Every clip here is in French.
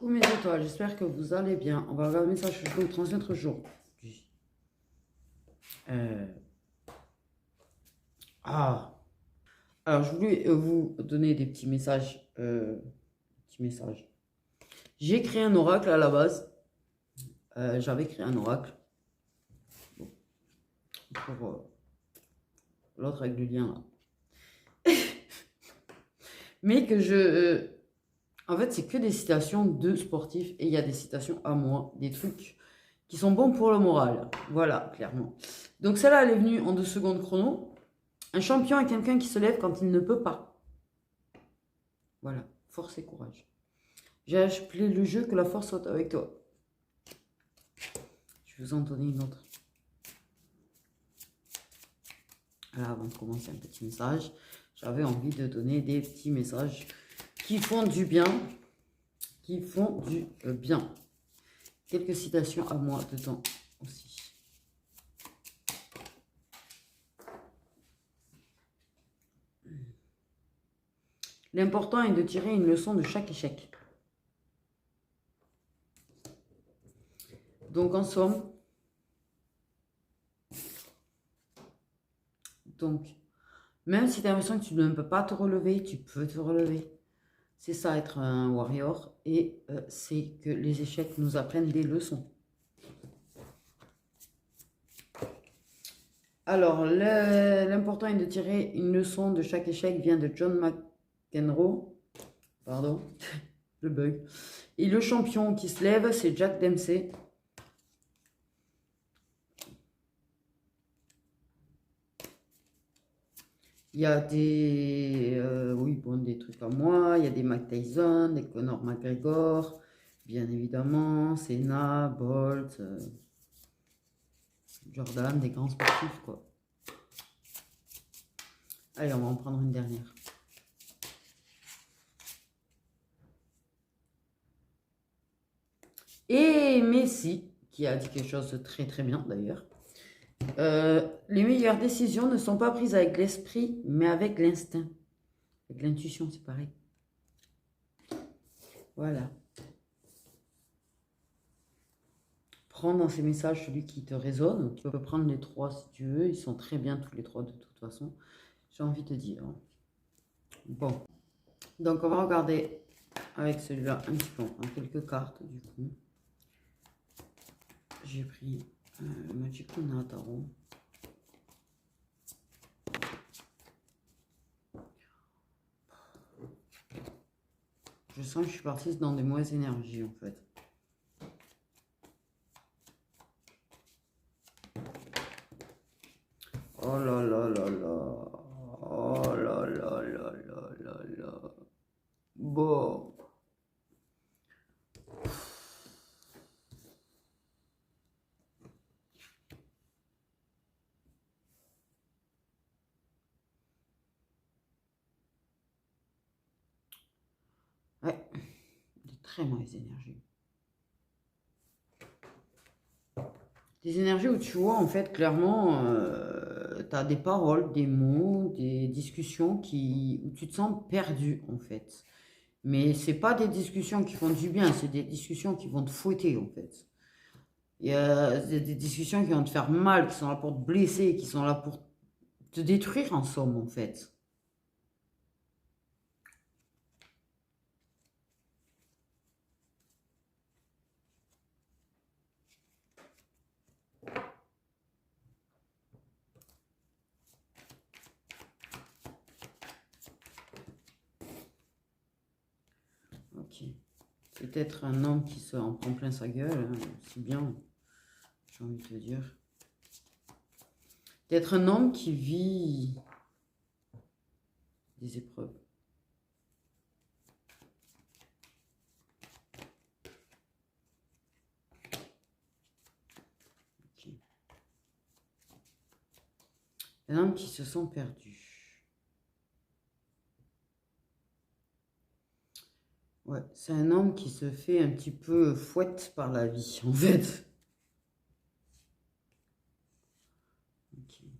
Coucou mes étoiles, j'espère que vous allez bien. On va regarder le message que je peux vous transmettre aujourd'hui. Euh, Ah, alors je voulais vous donner des petits messages. J'ai créé un oracle à la base. J'avais créé un oracle pour l'autre avec le lien là. Mais que en fait, c'est que des citations de sportifs et il y a des citations à moi, des trucs qui sont bons pour le moral. Voilà, clairement. Donc celle-là, elle est venue en 2 secondes chrono. Un champion est quelqu'un qui se lève quand il ne peut pas. Voilà, force et courage. J'ai appelé le jeu que la force soit avec toi. Je vais vous en donner une autre. Là, avant de commencer un petit message, j'avais envie de donner des petits messages qui font du bien. Qui font du bien. Quelques citations à moi dedans aussi. L'important est de tirer une leçon de chaque échec. Donc en somme, même si tu as l'impression que tu ne peux pas te relever, tu peux te relever. C'est ça être un warrior et c'est que les échecs nous apprennent des leçons. Alors, l'important est de tirer une leçon de chaque échec vient de John McEnroe. Pardon, le bug. Et le champion qui se lève, c'est Jack Dempsey. Il y a des, oui, bon, des trucs à moi. Il y a des Mike Tyson, des Conor McGregor, bien évidemment, Senna, Bolt, Jordan, des grands sportifs, quoi. Allez, on va en prendre une dernière. Et Messi, qui a dit quelque chose de très très bien d'ailleurs. Les meilleures décisions ne sont pas prises avec l'esprit, mais avec l'instinct. Avec l'intuition, c'est pareil. Voilà. Prends dans ces messages celui qui te résonne. Tu peux prendre les 3 si tu veux. Ils sont très bien tous les 3 de toute façon. J'ai envie de te dire. Bon. Donc on va regarder avec celui-là un petit peu. En quelques cartes du coup. J'ai pris le Magic Luna Tarot. Je sens que je suis partie dans des mauvaises énergies en fait. Oh là là là là. Oh là là là là là là. Bon. Ouais. Des très mauvaises énergies. Des énergies où tu vois, en fait, clairement, tu as des paroles, des mots, des discussions où tu te sens perdu, en fait. Mais c'est pas des discussions qui font du bien, c'est des discussions qui vont te fouetter, en fait. Il y a des discussions qui vont te faire mal, qui sont là pour te blesser, qui sont là pour te détruire, en somme, en fait. Ok. Peut-être un homme qui se en prend plein sa gueule, hein, c'est bien, j'ai envie de te dire. Peut-être un homme qui vit des épreuves. Okay. Un homme qui se sent perdu. Ouais, c'est un homme qui se fait un petit peu fouette par la vie, en fait. Okay.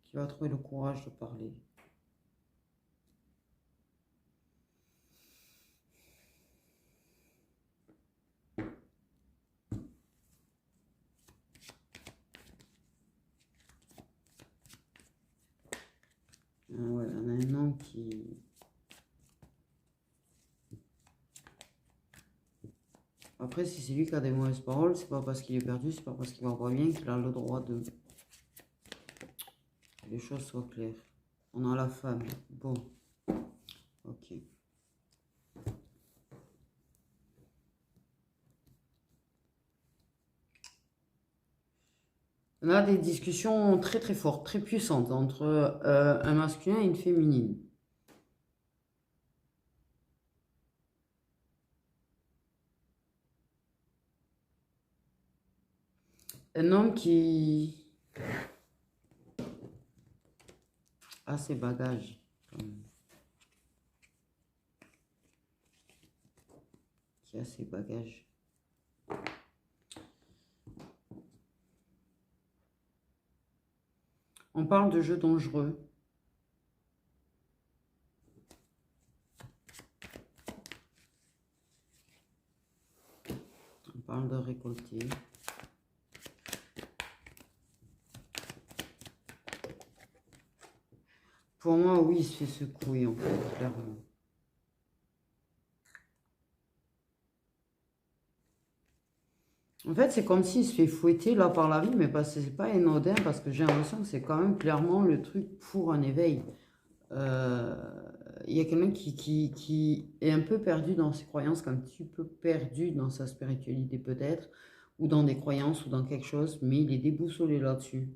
Qui qui va trouver le courage de parler. Ah ouais, on a un homme qui... Après, si c'est lui qui a des mauvaises paroles, c'est pas parce qu'il est perdu, c'est pas parce qu'il va pas bien qu'il a le droit de... Que les choses soient claires. On a la femme. Bon. Ok. On a des discussions très très fortes, très puissantes entre un masculin et une féminine. Un homme qui a ses bagages. Qui a ses bagages. On parle de jeux dangereux. On parle de récolter. Pour moi, oui, il se fait secouer, en fait, clairement. En fait, c'est comme s'il se fait fouetter là par la vie, mais c'est pas anodin parce que j'ai l'impression que c'est quand même clairement le truc pour un éveil. Il y a quelqu'un qui est un peu perdu dans ses croyances, un petit peu perdu dans sa spiritualité peut-être, ou dans des croyances, ou dans quelque chose, mais il est déboussolé là-dessus.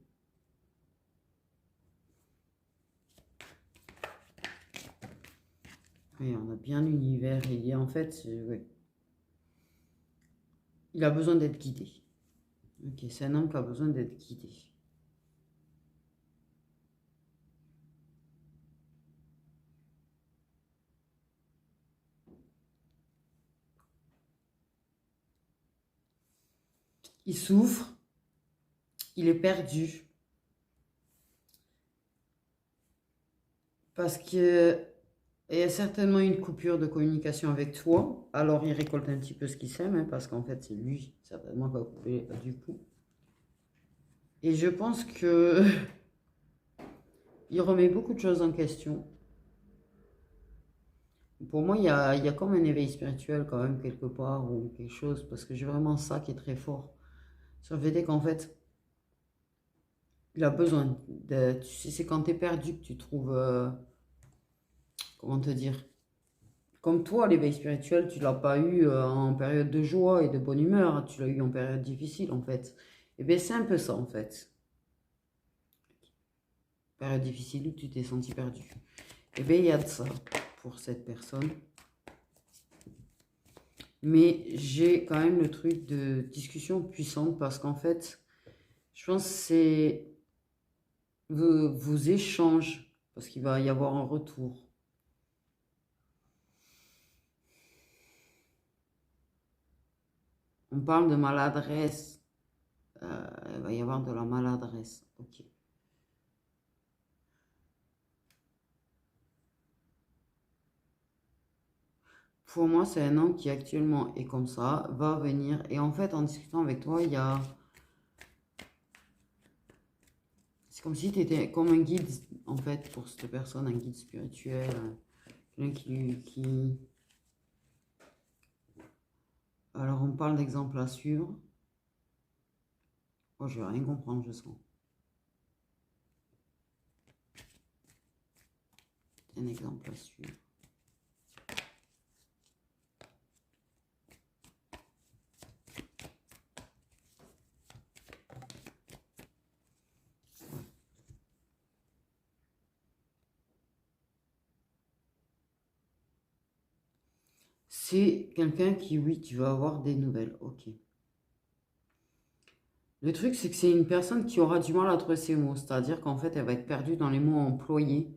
Oui, on a bien l'univers, et en fait, ouais. Il a besoin d'être guidé. Ok, c'est un homme qui a besoin d'être guidé. Il souffre, il est perdu. Parce que il y a certainement une coupure de communication avec toi. Alors il récolte un petit peu ce qu'il sème, hein, parce qu'en fait c'est lui certainement qui va couper du coup. Et je pense que il remet beaucoup de choses en question. Pour moi, il y a comme un éveil spirituel quand même quelque part ou quelque chose, parce que j'ai vraiment ça qui est très fort. Sur le fait qu'en fait, il a besoin de... Tu sais, c'est quand tu es perdu que tu trouves... comment te dire? Comme toi, l'éveil spirituel, tu l'as pas eu en période de joie et de bonne humeur, tu l'as eu en période difficile en fait. Et bien c'est un peu ça en fait. Période difficile où tu t'es senti perdu. Et bien il y a de ça pour cette personne. Mais j'ai quand même le truc de discussion puissante parce qu'en fait, je pense que c'est vos échanges, parce qu'il va y avoir un retour. On parle de maladresse. Il va y avoir de la maladresse. Ok. Pour moi, c'est un homme qui actuellement est comme ça, va venir. Et en fait, en discutant avec toi, il y a... C'est comme si tu étais comme un guide, en fait, pour cette personne, un guide spirituel. Quelqu'un qui... Alors, on parle d'exemple à suivre. Oh, je vais rien comprendre, je sens. Un exemple à suivre. C'est quelqu'un qui, oui, tu vas avoir des nouvelles. Ok. Le truc, c'est que c'est une personne qui aura du mal à trouver ses mots. C'est-à-dire qu'en fait, elle va être perdue dans les mots employés.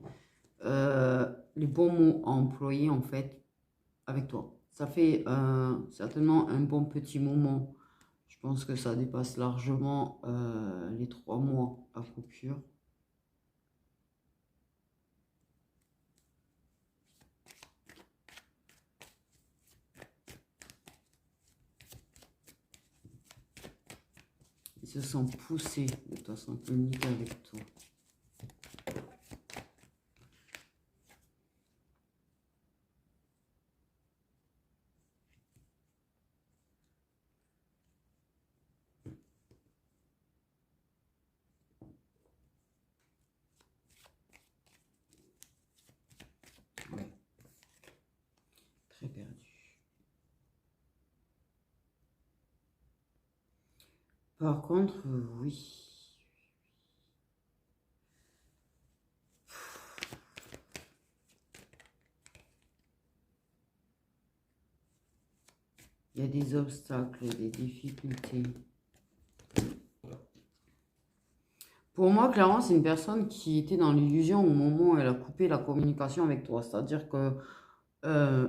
Les bons mots à employer, en fait, avec toi. Ça fait certainement un bon petit moment. Je pense que ça dépasse largement les 3 mois à coup sûr. Il se sent poussé de toute façon, communiquer avec toi. Ouais. Très perdu. Par contre, oui. Il y a des obstacles, des difficultés. Pour moi, clairement, c'est une personne qui était dans l'illusion au moment où elle a coupé la communication avec toi. C'est-à-dire que euh,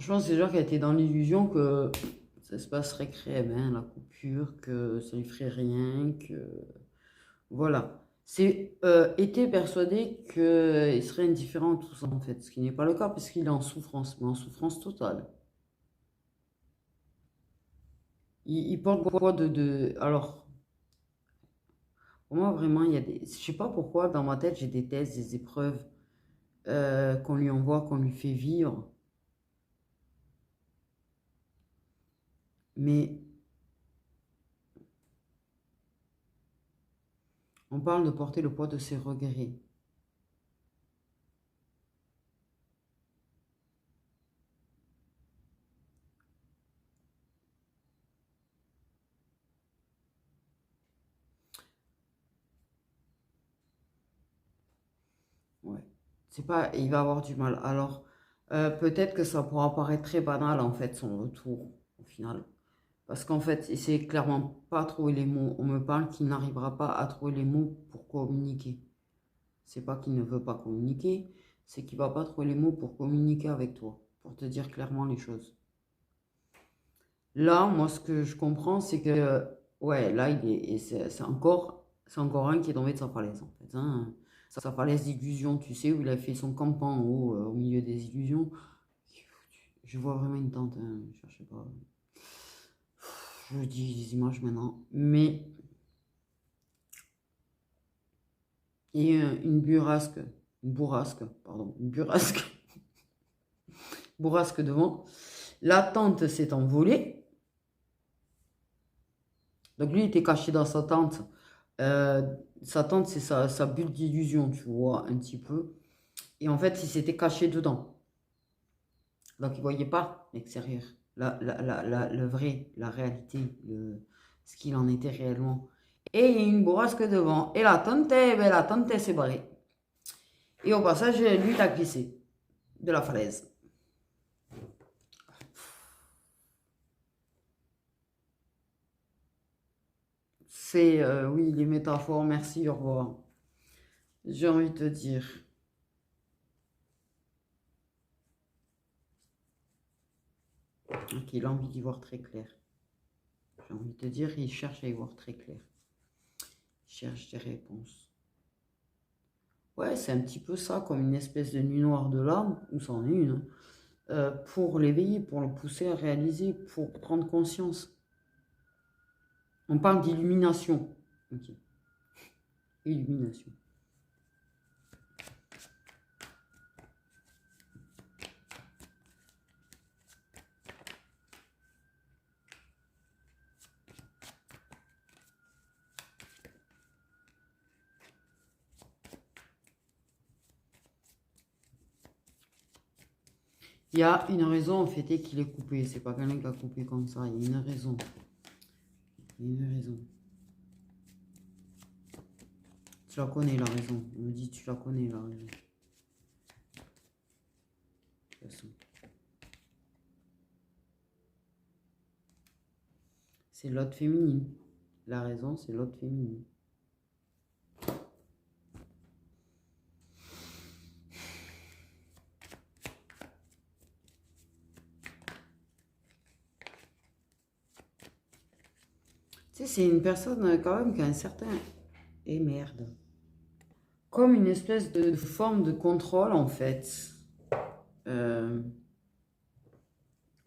je pense déjà qu'elle était dans l'illusion que ça se passerait crème, hein, la coupure, que ça lui ferait rien, que... Voilà. C'est était persuadé qu'il serait indifférent à tout ça, en fait. Ce qui n'est pas le cas, parce qu'il est en souffrance, mais en souffrance totale. Il porte quoi Alors, pour moi, vraiment, il y a des... Je sais pas pourquoi, dans ma tête, j'ai des tests, des épreuves qu'on lui envoie, qu'on lui fait vivre. Mais on parle de porter le poids de ses regrets. Ouais. C'est pas... Il va avoir du mal. Alors, peut-être que ça pourra paraître très banal, en fait, son retour, au final. Parce qu'en fait, il sait clairement pas trouver les mots. On me parle qu'il n'arrivera pas à trouver les mots pour communiquer. C'est pas qu'il ne veut pas communiquer, c'est qu'il va pas trouver les mots pour communiquer avec toi, pour te dire clairement les choses. Là, moi, ce que je comprends, c'est que, ouais, là, c'est encore un qui est tombé de sa falaise, en fait, hein. Sa falaise d'illusion, tu sais, où il a fait son campement en haut, au milieu des illusions. Je vois vraiment une tente, hein, cherchez pas. Je dis des images maintenant, mais et une burrasque, une burrasque, bourrasque devant. La tente s'est envolée. Donc lui, il était caché dans sa tente. Euh, Sa tente, c'est sa bulle d'illusion, tu vois, un petit peu. Et en fait, il s'était caché dedans. Donc il ne voyait pas l'extérieur, le vrai, la réalité, ce qu'il en était réellement. Et il y a une bourrasque devant. Et la tente, elle s'est barrée. Et au passage, lui, il a glissé de la falaise. C'est, oui, les métaphores, merci, au revoir. J'ai envie de te dire. Ok, il a envie d'y voir très clair. J'ai envie de te dire, il cherche à y voir très clair. Il cherche des réponses. Ouais, c'est un petit peu ça, comme une espèce de nuit noire de l'âme, ou c'en est une, hein, pour l'éveiller, pour le pousser à réaliser, pour prendre conscience. On parle d'illumination. Ok, illumination. Il y a une raison au fait qu'il est coupé. C'est pas quelqu'un qui a coupé comme ça. Il y a une raison. Il y a une raison. Tu la connais, la raison. On me dit, tu la connais, la raison. De toute façon. C'est l'autre féminine. La raison, c'est l'autre féminine. Tu sais, c'est une personne quand même qui a un certain... Et merde. Comme une espèce de forme de contrôle, en fait. Euh,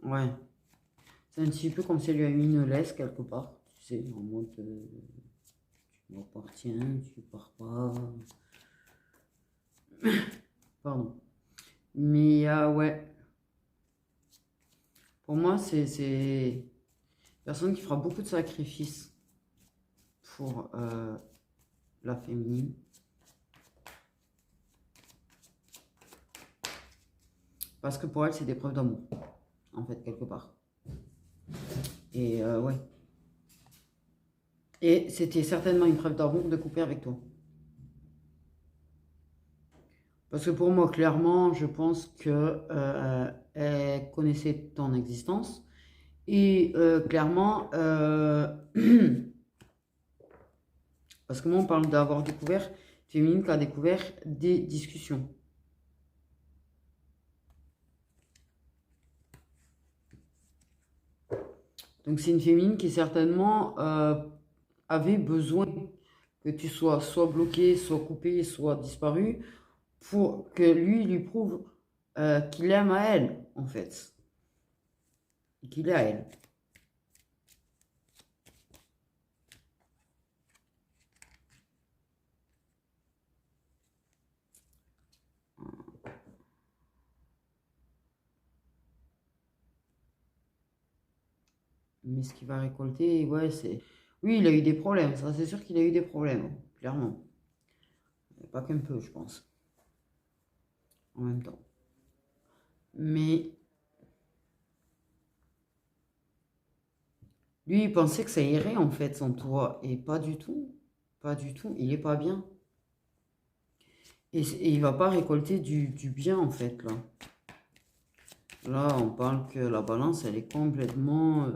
Ouais. C'est un petit peu comme si elle lui a mis une laisse quelque part. Tu sais, en mode tu m'appartiens, tu pars pas. Pardon. Mais ouais, pour moi, c'est une personne qui fera beaucoup de sacrifices pour la féminine. Parce que pour elle, c'est des preuves d'amour, en fait, quelque part. Et ouais. Et c'était certainement une preuve d'amour de couper avec toi. Parce que pour moi, clairement, je pense que elle connaissait ton existence. Et clairement, parce que moi, on parle d'avoir découvert, féminine qui a découvert des discussions. Donc c'est une féminine qui certainement avait besoin que tu sois soit bloqué, soit coupé, soit disparu, pour que lui prouve qu'il aime à elle, en fait. Qu'il est à elle. Mais ce qu'il va récolter, ouais, c'est... Oui, il a eu des problèmes, ça c'est sûr qu'il a eu des problèmes, hein, clairement. Pas qu'un peu, je pense, en même temps. Mais lui, il pensait que ça irait, en fait, sans toi. Et pas du tout. Pas du tout. Il est pas bien. Et il va pas récolter du bien, en fait, là. Là, on parle que la balance, elle est complètement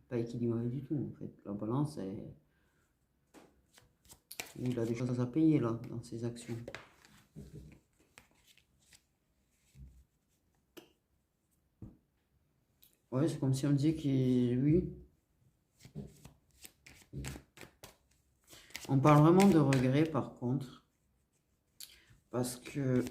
pas équilibrée du tout, en fait. La balance, il a des choses à payer, là, dans ses actions. Ouais, c'est comme si on disait qu'il... Oui. On parle vraiment de regret, par contre. Parce que...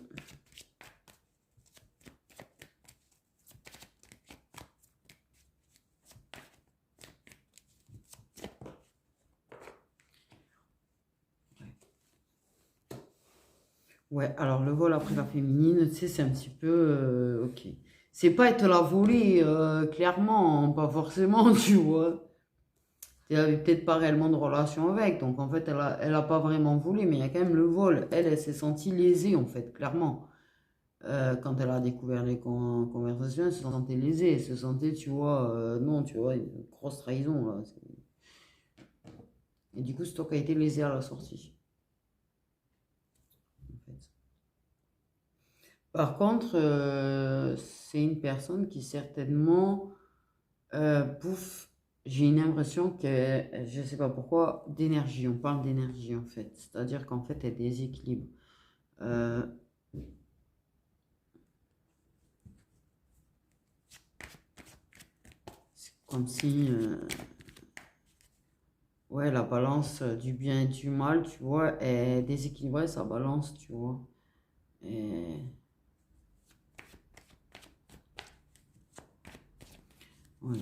Ouais, alors le vol après la féminine, tu sais, c'est un petit peu... ok. C'est pas être la volée, clairement, pas forcément, tu vois. Elle avait peut-être pas réellement de relation avec, donc en fait, elle a pas vraiment volé, mais il y a quand même le vol. Elle s'est sentie lésée, en fait, clairement. Quand elle a découvert les conversations, elle se sentait lésée, elle se sentait, tu vois, non, tu vois, une grosse trahison, là. Et du coup, c'est toi qui a été lésé à la sortie, en fait. Par contre, c'est une personne qui certainement bouffe, j'ai une impression que, je sais pas pourquoi, d'énergie. On parle d'énergie en fait. C'est-à-dire qu'en fait, elle déséquilibre. Euh, c'est comme si, ouais, la balance du bien et du mal, tu vois, est déséquilibrée, sa balance, tu vois. Et, ouais.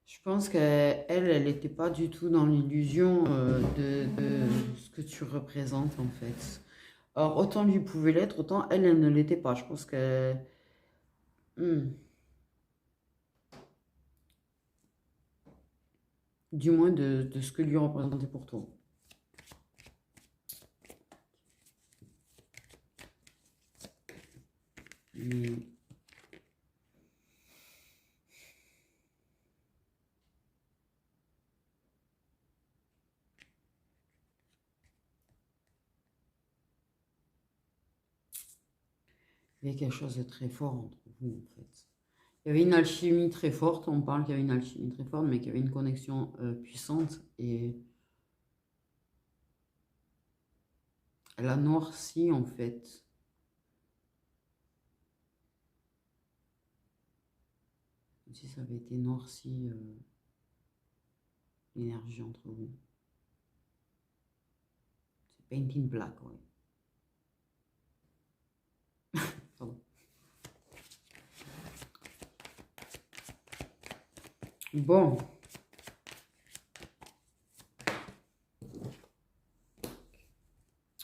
Je pense elle n'était pas du tout dans l'illusion de ce que tu représentes en fait. Alors autant lui pouvait l'être, autant elle ne l'était pas. Je pense que... hmm, du moins de ce que lui représentait pour toi. Mais il y avait quelque chose de très fort entre vous en fait. Il y avait une alchimie très forte, on parle qu'il y avait une alchimie très forte, mais qu'il y avait une connexion puissante et elle a noirci en fait. Comme si ça avait été noirci l'énergie entre vous. Painting black, ouais. Pardon. Bon.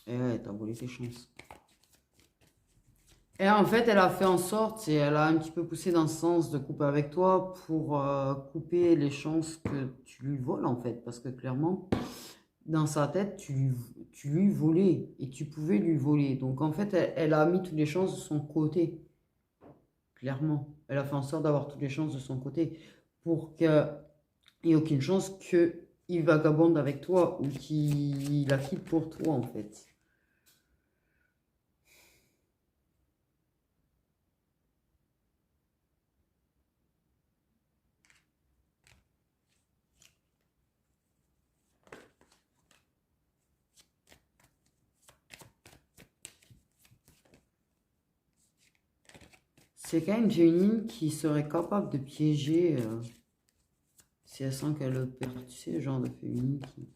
Et ouais, t'as volé tes chances. Et en fait, elle a fait en sorte, et elle a un petit peu poussé dans ce sens de couper avec toi pour couper les chances que tu lui voles, en fait. Parce que clairement, dans sa tête, tu lui volais et tu pouvais lui voler. Donc en fait, elle a mis toutes les chances de son côté, clairement. Elle a fait en sorte d'avoir toutes les chances de son côté pour qu'il n'y ait aucune chance qu'il vagabonde avec toi ou qu'il la quitte pour toi, en fait. C'est quand même Jenny qui serait capable de piéger si elle sent qu'elle le perd. Tu sais, le genre de féminine qui...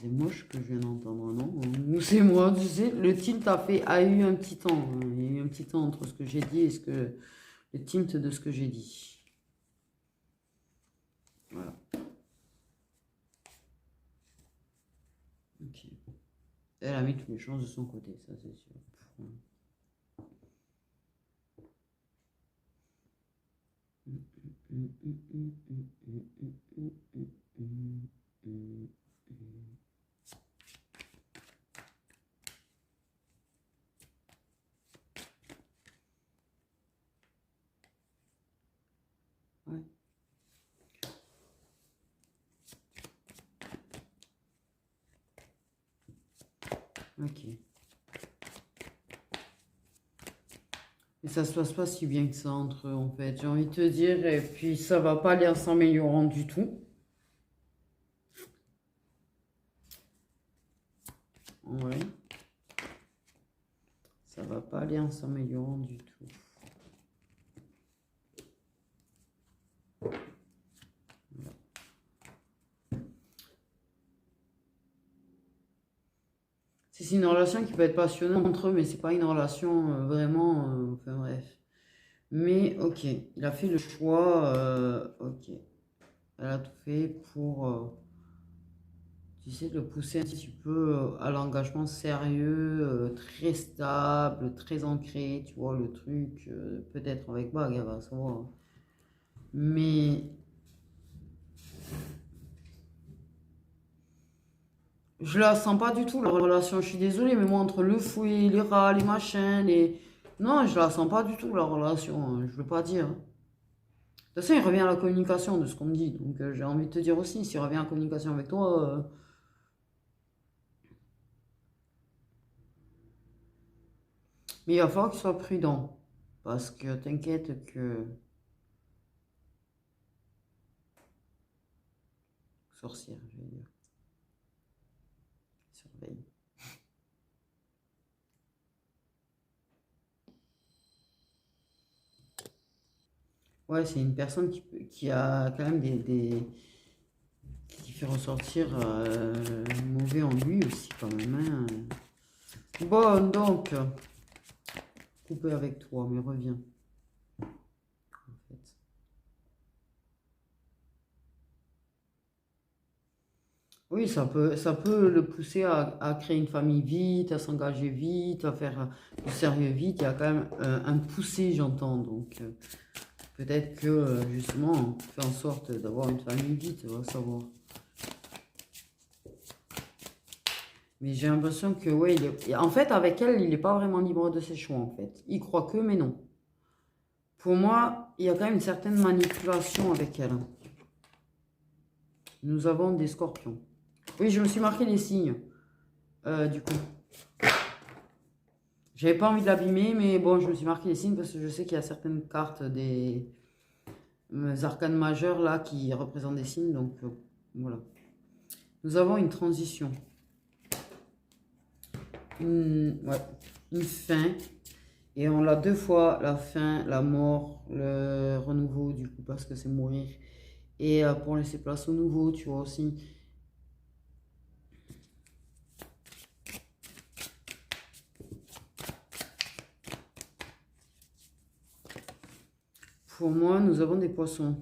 C'est moche que je viens d'entendre, non? Ou c'est moi, tu sais, le tilt a eu un petit temps. Hein. Il y a eu un petit temps entre ce que j'ai dit et le tilt de ce que j'ai dit. Voilà. Ok. Elle a mis toutes les chances de son côté, ça c'est sûr. Ouais. Ok. Et ça se passe pas si bien que ça entre eux, en fait. J'ai envie de te dire, et puis ça va pas aller en s'améliorant du tout. Ouais. Ça va pas aller en s'améliorant du tout. Voilà. C'est une relation qui peut être passionnante entre eux, mais c'est pas une relation vraiment. Enfin bref. Mais ok, il a fait le choix. Ok. Elle a tout fait pour, tu sais, le pousser un petit peu à l'engagement sérieux, très stable, très ancré, tu vois, le truc, peut-être avec bague, elle va savoir. Mais je la sens pas du tout, la relation. Je suis désolée, mais moi, entre le fouet, les rats, les machins, les... Non, je la sens pas du tout, la relation, hein, je veux pas dire. De toute façon, il revient à la communication de ce qu'on me dit. Donc, j'ai envie de te dire aussi, s'il revient en communication avec toi, mais il va falloir que tu sois prudent. Parce que t'inquiète que... Sorcière, je vais dire. Surveille. Ouais, c'est une personne qui a quand même qui fait ressortir le mauvais en lui aussi quand même. Hein. Bon, donc, couper avec toi, mais reviens. En fait. Oui, ça peut le pousser à créer une famille vite, à s'engager vite, à faire du sérieux vite. Il y a quand même un poussé, j'entends. Donc, peut-être que justement, on fait en sorte d'avoir une famille vite, on va savoir. Mais j'ai l'impression que, ouais, en fait, avec elle, il n'est pas vraiment libre de ses choix, en fait. Il croit que, mais non. Pour moi, il y a quand même une certaine manipulation avec elle. Nous avons des scorpions. Oui, je me suis marqué les signes, du coup. J'avais pas envie de l'abîmer, mais bon, je me suis marqué les signes parce que je sais qu'il y a certaines cartes des arcanes majeures, là, qui représentent des signes, donc voilà. Nous avons une transition. Ouais, une fin. Et on l'a 2 fois, la fin, la mort, le renouveau, du coup, parce que c'est mourir. Et pour laisser place au nouveau, tu vois aussi. Pour moi, nous avons des poissons.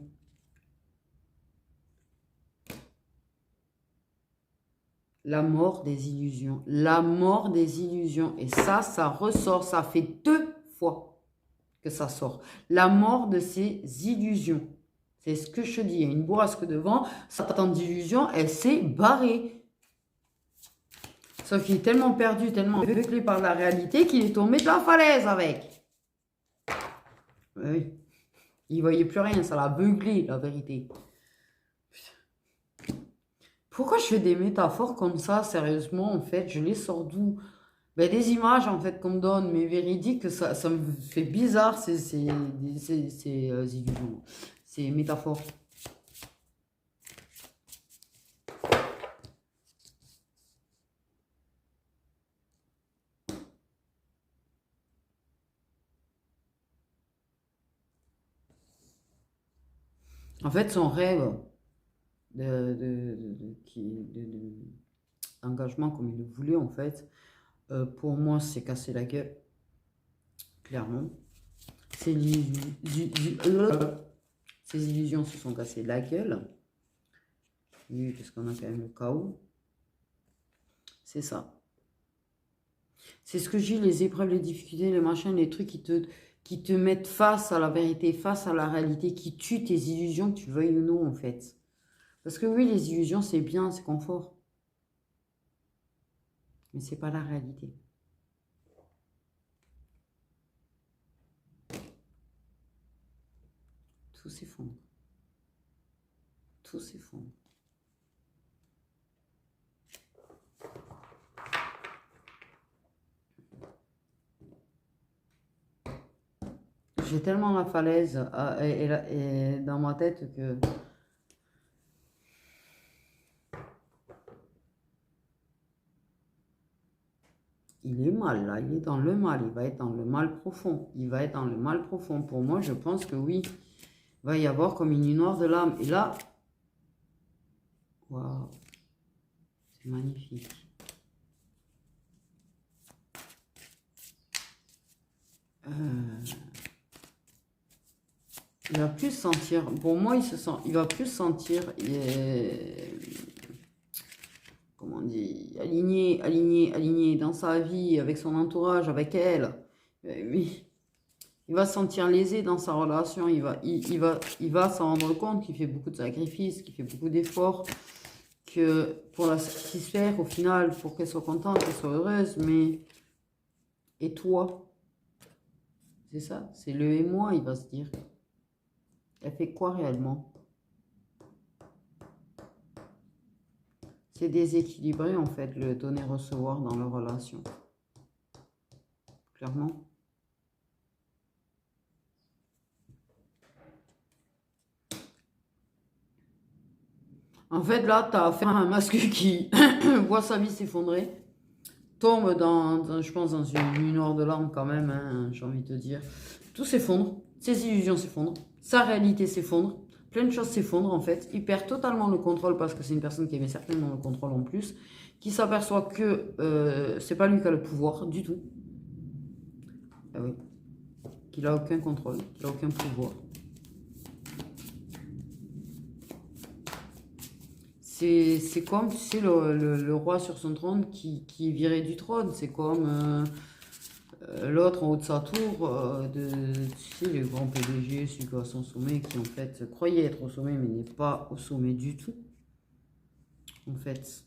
La mort des illusions. La mort des illusions. Et ça ressort. Ça fait 2 fois que ça sort. La mort de ces illusions. C'est ce que je te dis. Il y a une bourrasque devant. Satan d'illusions, elle s'est barrée. Sauf qu'il est tellement perdu, tellement aveuglé par la réalité qu'il est tombé de la falaise avec. Oui. Il voyait plus rien. Ça l'a aveuglé, la vérité. Pourquoi je fais des métaphores comme ça, sérieusement, en fait, je les sors d'où? Ben, des images, en fait, qu'on me donne, mais véridiques, ça me fait bizarre, ces illusions, ces métaphores. En fait, son rêve d'engagement comme il le voulait, en fait, pour moi, c'est casser la gueule, clairement. Ces illusions se sont cassées la gueule. Oui, parce qu'on a quand même le chaos. C'est ça. C'est ce que j'ai, les épreuves, les difficultés, les machins, les trucs qui te mettent face à la vérité, face à la réalité, qui tuent tes illusions, que tu veuilles ou non, en fait. Parce que oui, les illusions, c'est bien, c'est confort. Mais c'est pas la réalité. Tout s'effondre. Tout s'effondre. J'ai tellement la falaise et dans ma tête que... Il est mal, là. Il est dans le mal. Il va être dans le mal profond. Il va être dans le mal profond. Pour moi, je pense que oui. Il va y avoir comme une nuit noire de l'âme. Et là... Waouh. C'est magnifique. Il va plus sentir, pour moi, il va plus sentir, comment on dit, aligné dans sa vie, avec son entourage, avec elle. Oui, il va se sentir lésé dans sa relation. Il va s'en rendre compte qu'il fait beaucoup de sacrifices, qu'il fait beaucoup d'efforts, que pour la satisfaire, au final, pour qu'elle soit contente, qu'elle soit heureuse, mais et toi? C'est ça, c'est le et moi, il va se dire. Elle fait quoi réellement? C'est déséquilibré en fait, le donner-recevoir dans leur relation. Clairement. En fait, là, tu as affaire à un masque qui voit sa vie s'effondrer, tombe je pense, dans une noire de larmes quand même, hein, j'ai envie de te dire. Tout s'effondre, ses illusions s'effondrent, sa réalité s'effondre, plein de choses s'effondrent en fait. Il perd totalement le contrôle parce que c'est une personne qui aimait certainement le contrôle en plus, qui s'aperçoit que c'est pas lui qui a le pouvoir du tout. Ah oui. Qu'il n'a aucun contrôle, qu'il n'a aucun pouvoir. C'est comme, tu sais, le roi sur son trône qui est viré du trône. C'est comme l'autre en haut de sa tour, tu sais, le grand PDG, celui qui est à son sommet, qui en fait croyait être au sommet, mais n'est pas au sommet du tout. En fait.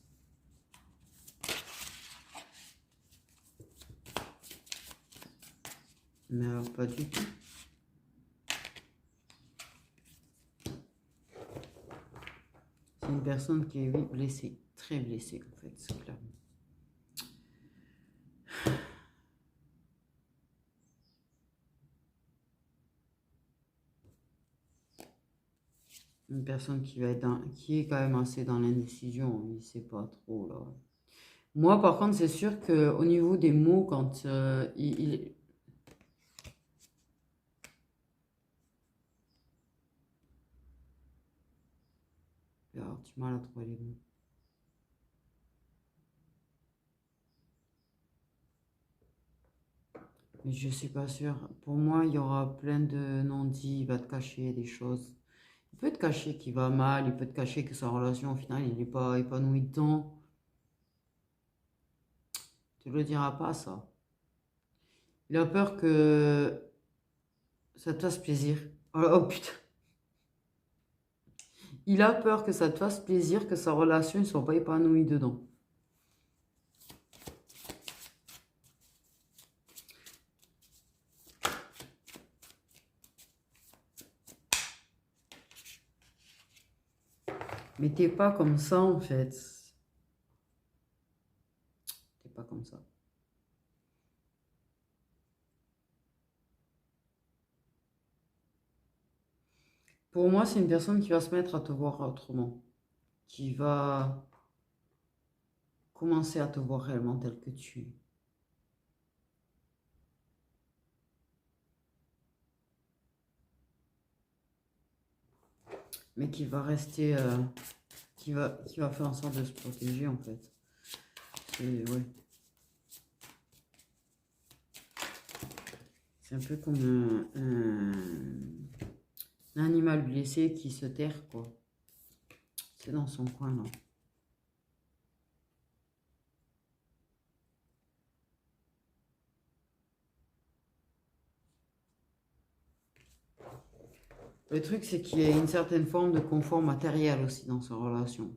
Mais alors, pas du tout. C'est une personne qui est blessée, très blessée en fait, c'est clair. Une personne qui va être qui est quand même assez dans l'indécision, il sait pas trop là. Moi par contre c'est sûr que au niveau des mots, quand du mal à trouver les mots. Mais je suis pas sûre. Pour moi, il y aura plein de non-dits. Il va te cacher des choses. Il peut te cacher qu'il va mal. Il peut te cacher que sa relation, au final, il n'est pas épanoui dedans. Tu ne le diras pas, ça. Il a peur que ça te fasse plaisir. Oh, oh, putain. Il a peur que ça te fasse plaisir, que sa relation ne soit pas épanouie dedans. Mais t'es pas comme ça, en fait. T'es pas comme ça. Pour moi, c'est une personne qui va se mettre à te voir autrement. Qui va commencer à te voir réellement tel que tu es. Mais qui va rester, qui va faire en sorte de se protéger, en fait. Ouais. C'est un peu comme un animal blessé qui se terre, quoi. C'est dans son coin, là. Le truc, c'est qu'il y a une certaine forme de confort matériel aussi dans sa relation.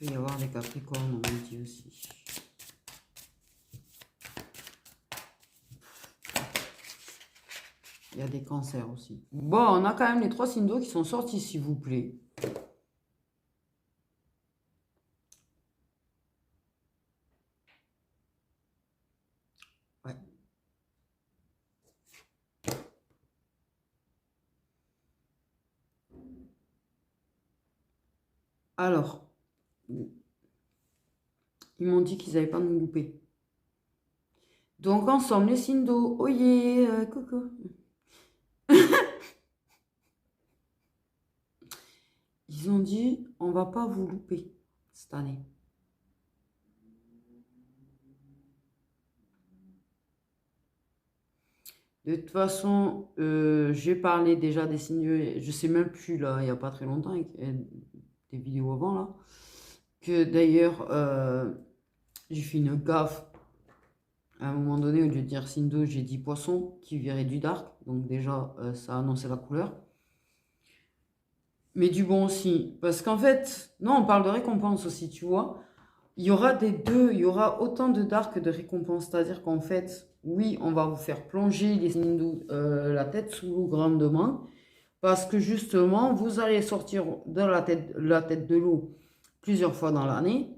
Il peut y avoir des capricornes, on dit aussi. Il y a des cancers aussi. Bon, on a quand même les 3 signes d'eau qui sont sortis, s'il vous plaît. Ouais. Alors, ils m'ont dit qu'ils n'avaient pas nous louper. Donc, ensemble, les signes d'eau. Oh yeah, coucou. Ils ont dit, on va pas vous louper cette année. De toute façon, j'ai parlé déjà des signes, je sais même plus là, il n'y a pas très longtemps, des vidéos avant là, que d'ailleurs, j'ai fait une gaffe. À un moment donné, au lieu de dire signe d'eau, j'ai dit poisson qui virait du dark, donc déjà, ça a annoncé la couleur. Mais du bon aussi, parce qu'en fait, non, on parle de récompense aussi, tu vois. Il y aura des deux, il y aura autant de dark que de récompense, c'est-à-dire qu'en fait, oui, on va vous faire plonger les hindous, la tête sous l'eau grandement, parce que justement, vous allez sortir de la tête de l'eau plusieurs fois dans l'année,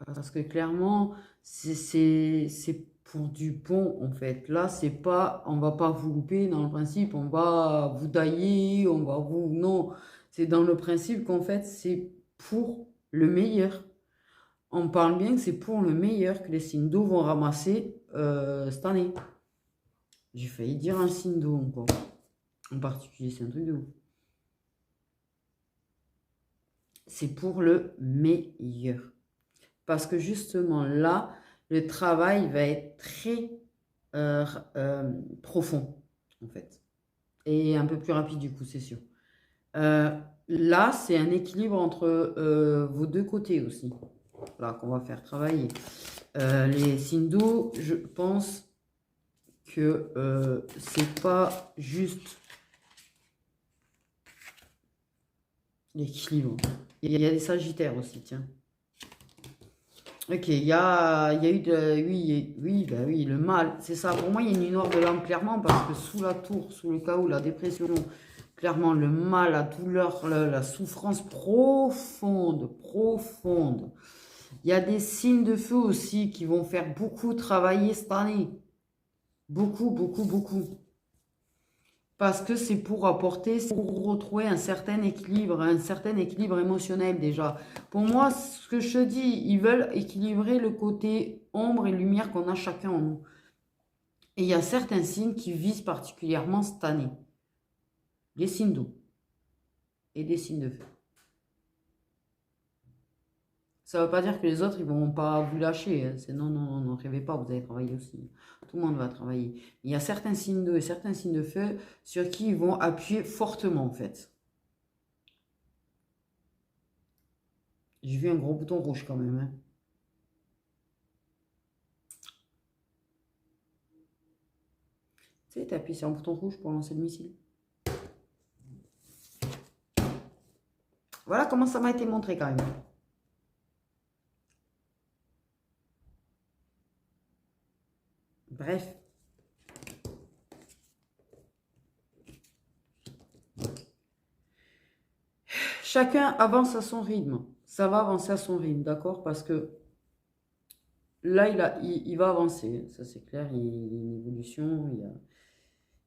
parce que clairement, c'est pour du bon, en fait. Là, c'est pas, on va pas vous louper dans le principe, on va vous dailler, on va vous... Non, c'est dans le principe qu'en fait, c'est pour le meilleur. On parle bien que c'est pour le meilleur que les signes d'eau vont ramasser cette année. J'ai failli dire un signe d'eau encore. En particulier, c'est un truc de ouf. C'est pour le meilleur. Parce que justement, là, le travail va être très profond, en fait. Et un peu plus rapide, du coup, c'est sûr. Là, c'est un équilibre entre vos deux côtés aussi. Là, qu'on va faire travailler. Les signes d'eau, je pense que c'est pas juste l'équilibre. Il y a des sagittaires aussi, tiens. Ok, il y a eu de... Oui, bah oui, le mal. C'est ça, pour moi, il y a une noire de l'âme, clairement, parce que sous la tour, sous le chaos, la dépression, clairement, le mal, la douleur, la souffrance profonde, profonde. Il y a des signes de feu aussi qui vont faire beaucoup travailler cette année. Beaucoup, beaucoup, beaucoup. Parce que c'est pour apporter, pour retrouver un certain équilibre émotionnel déjà. Pour moi, ce que je te dis, ils veulent équilibrer le côté ombre et lumière qu'on a chacun en nous. Et il y a certains signes qui visent particulièrement cette année. les signes d'eau et des signes de feu. Ça ne veut pas dire que les autres, ils ne vont pas vous lâcher. Hein. C'est non, non, non, non, rêvez pas, vous allez travailler aussi. Tout le monde va travailler. Il y a certains signes d'eau et certains signes de feu sur qui ils vont appuyer fortement, en fait. J'ai vu un gros bouton rouge quand même. Hein. Tu sais, tu appuies sur un bouton rouge pour lancer le missile. Voilà comment ça m'a été montré quand même. Bref. Chacun avance à son rythme. Ça va avancer à son rythme, d'accord? Parce que là, il va avancer. Ça, c'est clair. Il y a une évolution.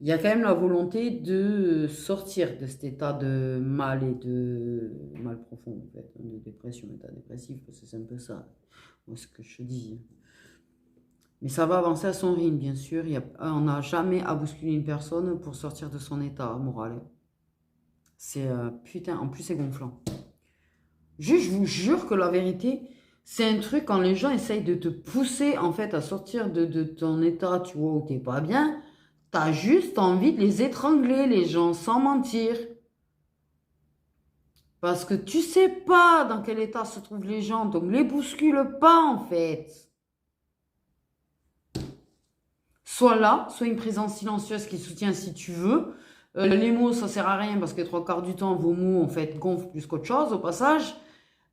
Il y a quand même la volonté de sortir de cet état de mal et de mal profond, en fait. De dépression, état dépressif, parce que c'est un peu ça. Moi, ce que je te dis. Mais ça va avancer à son rythme, bien sûr. On n'a jamais à bousculer une personne pour sortir de son état moral. C'est putain, en plus c'est gonflant. Juste, je vous jure que la vérité, c'est un truc quand les gens essayent de te pousser en fait à sortir de ton état, tu vois, où t'es pas bien, t'as juste envie de les étrangler, les gens, sans mentir. Parce que tu sais pas dans quel état se trouvent les gens, donc les bouscule pas en fait. Soit là, soit une présence silencieuse qui soutient si tu veux. Les mots, ça sert à rien parce que 3/4 du temps, vos mots, en fait, gonflent plus qu'autre chose au passage.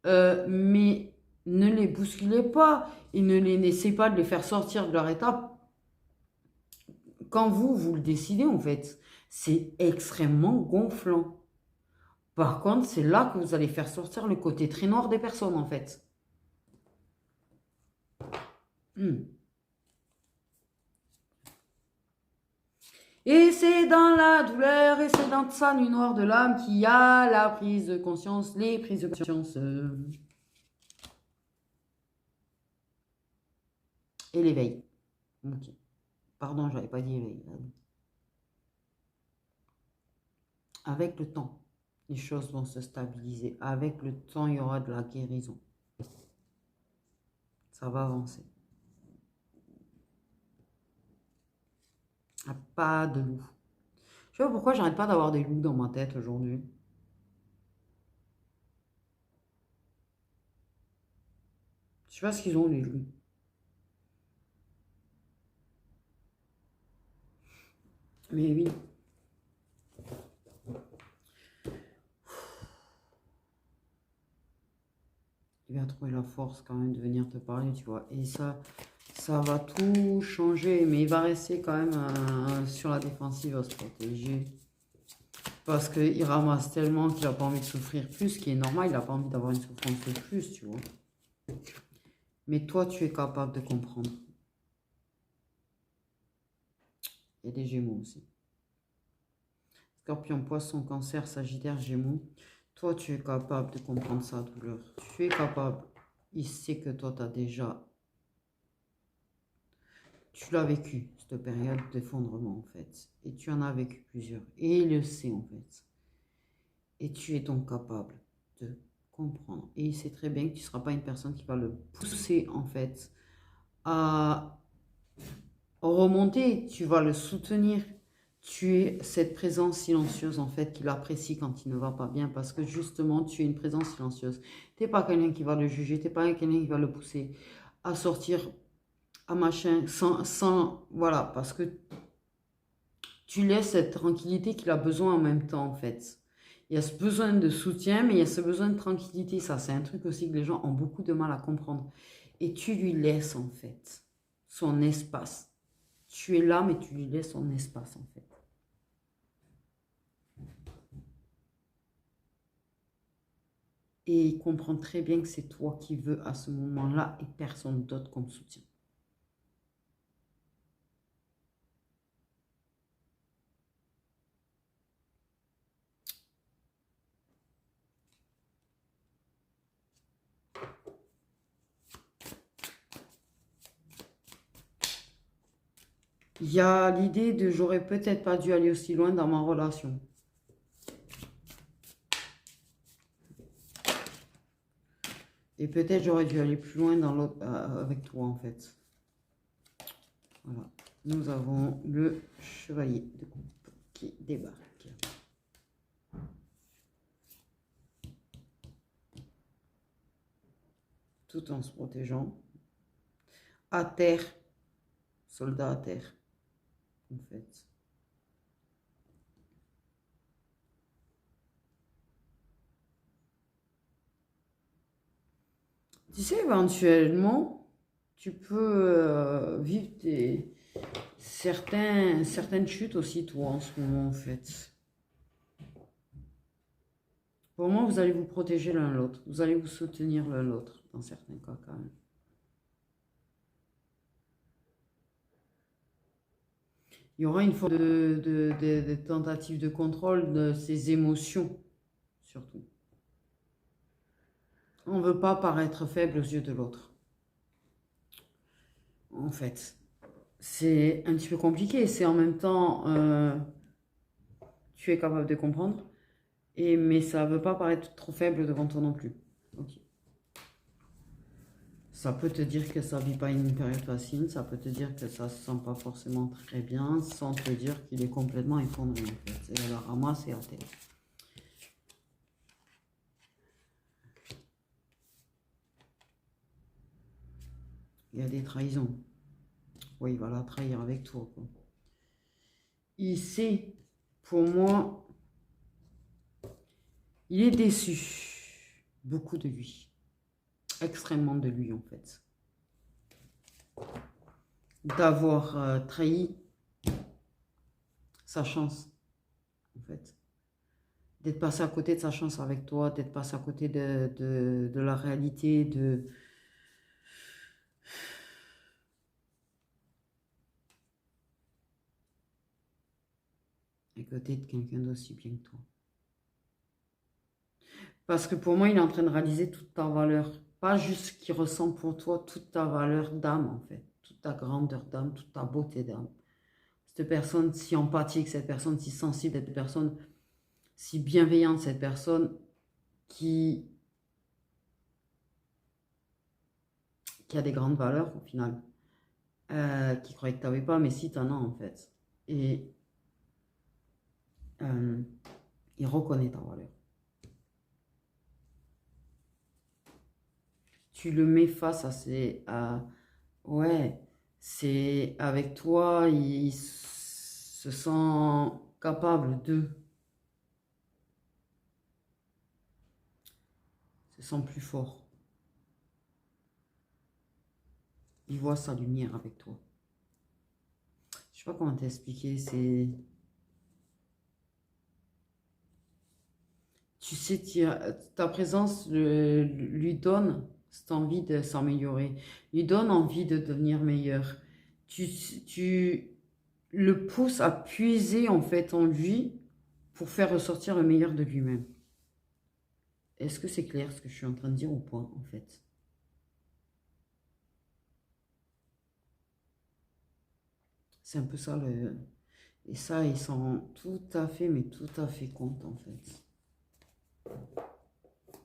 Mais ne les bousculez pas et n'essayez pas de les faire sortir de leur état quand vous le décidez, en fait. C'est extrêmement gonflant. Par contre, c'est là que vous allez faire sortir le côté très noir des personnes, en fait. Et c'est dans la douleur, et c'est dans sa nuit noire de l'âme qu'il y a la prise de conscience, les prises de conscience. Et l'éveil. Ok. Pardon, j'avais pas dit éveil. Avec le temps, les choses vont se stabiliser. Avec le temps, il y aura de la guérison. Ça va avancer. Ah, pas de loup. Je sais pas pourquoi j'arrête pas d'avoir des loups dans ma tête aujourd'hui. Je sais pas ce qu'ils ont, les loups. Mais oui. Il va trouver la force quand même de venir te parler, tu vois. Et ça va tout changer. Mais il va rester quand même sur la défensive à se protéger. Parce qu'il ramasse tellement qu'il n'a pas envie de souffrir plus, ce qui est normal. Il n'a pas envie d'avoir une souffrance de plus, tu vois. Mais toi, tu es capable de comprendre. Il y a des Gémeaux aussi. Scorpion, Poisson, Cancer, Sagittaire, Gémeaux. Toi, tu es capable de comprendre sa douleur. Tu es capable. Il sait que toi, tu as déjà... Tu l'as vécu, cette période d'effondrement, en fait. Et tu en as vécu plusieurs. Et il le sait, en fait. Et tu es donc capable de comprendre. Et il sait très bien que tu ne seras pas une personne qui va le pousser, en fait, à remonter. Tu vas le soutenir. Tu es cette présence silencieuse, en fait, qu'il apprécie quand il ne va pas bien. Parce que, justement, tu es une présence silencieuse. Tu n'es pas quelqu'un qui va le juger. Tu n'es pas quelqu'un qui va le pousser à sortir, à machin, voilà, parce que tu laisses cette tranquillité qu'il a besoin en même temps, en fait. Il y a ce besoin de soutien, mais il y a ce besoin de tranquillité. Ça, c'est un truc aussi que les gens ont beaucoup de mal à comprendre. Et tu lui laisses, en fait, son espace. Tu es là, mais tu lui laisses son espace, en fait. Et il comprend très bien que c'est toi qui veux à ce moment-là et personne d'autre comme soutien. Il y a l'idée de j'aurais peut-être pas dû aller aussi loin dans ma relation. Et peut-être j'aurais dû aller plus loin dans l'autre avec toi en fait. Voilà. Nous avons le chevalier de coupe qui débarque. Tout en se protégeant. À terre. Soldat à terre. En fait. Tu sais, éventuellement, tu peux vivre certaines chutes aussi, toi, en ce moment, en fait. Pour moi, vous allez vous protéger l'un l'autre. Vous allez vous soutenir l'un l'autre, dans certains cas, quand même. Il y aura une forme de tentative de contrôle de ses émotions, surtout. On ne veut pas paraître faible aux yeux de l'autre. En fait, c'est un petit peu compliqué. C'est en même temps, tu es capable de comprendre, mais ça ne veut pas paraître trop faible devant toi non plus. Ok. Ça peut te dire que ça ne vit pas une période facile, ça peut te dire que ça ne se sent pas forcément très bien, sans te dire qu'il est complètement effondré en fait. Et alors, ramasse et à terre. Il y a des trahisons. Oui, il va la trahir avec toi, quoi. Il sait, pour moi, il est déçu. Beaucoup de lui. Extrêmement de lui, en fait. D'avoir trahi sa chance, en fait. D'être passé à côté de sa chance avec toi, d'être passé à côté de la réalité, à côté de quelqu'un d'aussi bien que toi. Parce que pour moi, il est en train de réaliser toute ta valeur. Pas juste ce qu'il ressent pour toi, toute ta valeur d'âme, en fait. Toute ta grandeur d'âme, toute ta beauté d'âme. Cette personne si empathique, cette personne si sensible, cette personne si bienveillante, cette personne qui a des grandes valeurs, au final. Qui croyait que tu n'avais pas, mais si, tu en as, en fait. Et il reconnaît ta valeur. Tu le mets face à ses... ouais, c'est avec toi, il se sent capable de... se sent plus fort. Il voit sa lumière avec toi. Je sais pas comment t'expliquer, c'est... Tu sais, ta présence lui donne cette envie de s'améliorer, lui donne envie de devenir meilleur. Tu le pousses à puiser en fait en lui pour faire ressortir le meilleur de lui-même. Est-ce que c'est clair ce que je suis en train de dire ou pas en fait? C'est un peu ça le... Et ça, il s'en rend tout à fait, mais tout à fait compte en fait.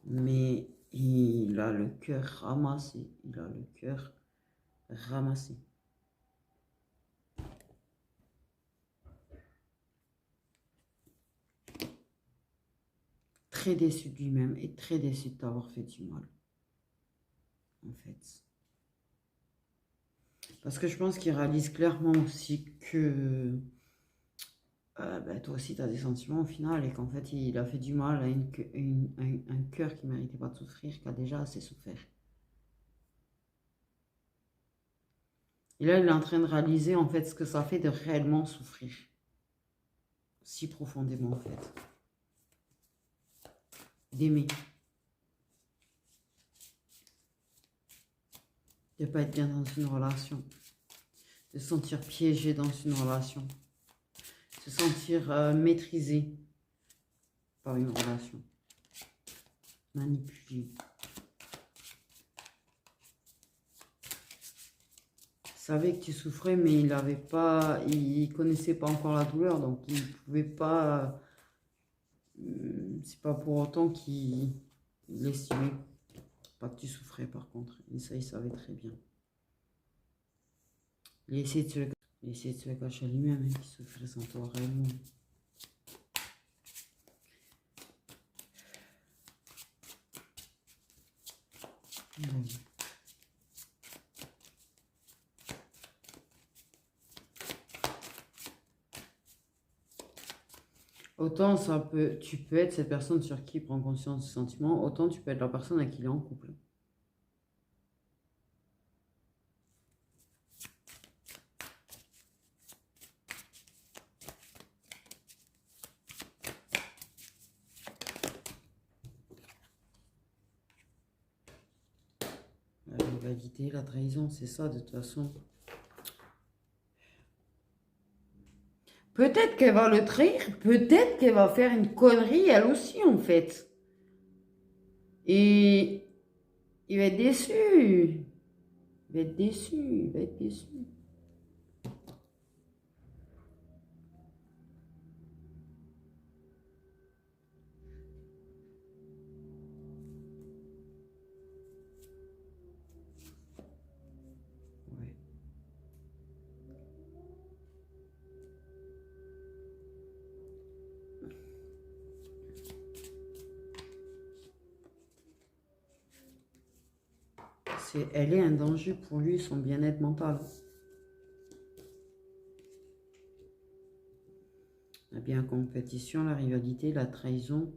Mais il a le cœur ramassé. Il a le cœur ramassé. Très déçu de lui-même et très déçu de t'avoir fait du mal. En fait. Parce que je pense qu'il réalise clairement aussi que toi aussi tu as des sentiments au final et qu'en fait il a fait du mal à un cœur qui ne méritait pas de souffrir, qui a déjà assez souffert. Et là il est en train de réaliser en fait ce que ça fait de réellement souffrir. Si profondément en fait. D'aimer. De ne pas être bien dans une relation. De se sentir piégé dans une relation. Se sentir maîtrisé par une relation. Manipulé. Il savait que tu souffrais, mais il connaissait pas encore la douleur, donc il ne pouvait pas... c'est pas pour autant qu'il l'estimait pas que tu souffrais par contre. Et ça, il savait très bien. Il a essayé de se le cacher à lui-même, hein, qu'il souffrait sans toi réellement. Bon. Autant tu peux être cette personne sur qui il prend conscience des sentiments, autant tu peux être la personne à qui il est en couple. La rivalité, la trahison, c'est ça de toute façon. Peut-être qu'elle va le trahir, peut-être qu'elle va faire une connerie elle aussi en fait. Et il va être déçu. Il va être déçu, il va être déçu. Ouais. Elle est un danger pour lui, son bien-être mental. La bien compétition, la rivalité, la trahison.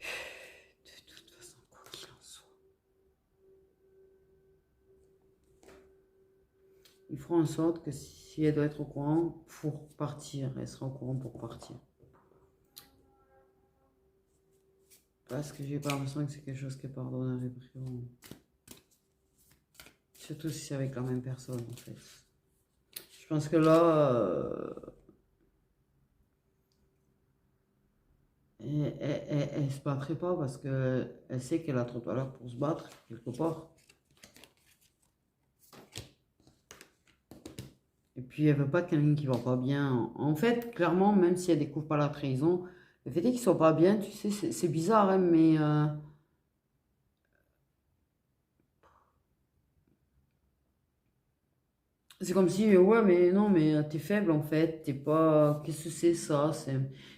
De toute façon, quoi qu'il en soit. Il fera en sorte que si elle doit être au courant pour partir, elle sera au courant pour partir. Parce que j'ai pas l'impression que c'est quelque chose qui est pardonnable. Surtout si c'est avec la même personne en fait. Je pense que là, elle se battrait pas parce qu'elle sait qu'elle a trop de valeur pour se battre quelque part. Et puis elle veut pas quelqu'un qui va pas bien. En fait, clairement, même si elle découvre pas la trahison, le fait est qu'il soit pas bien, tu sais, c'est bizarre, hein, mais c'est comme si, ouais, mais non, mais t'es faible en fait, t'es pas. Qu'est-ce que c'est ça?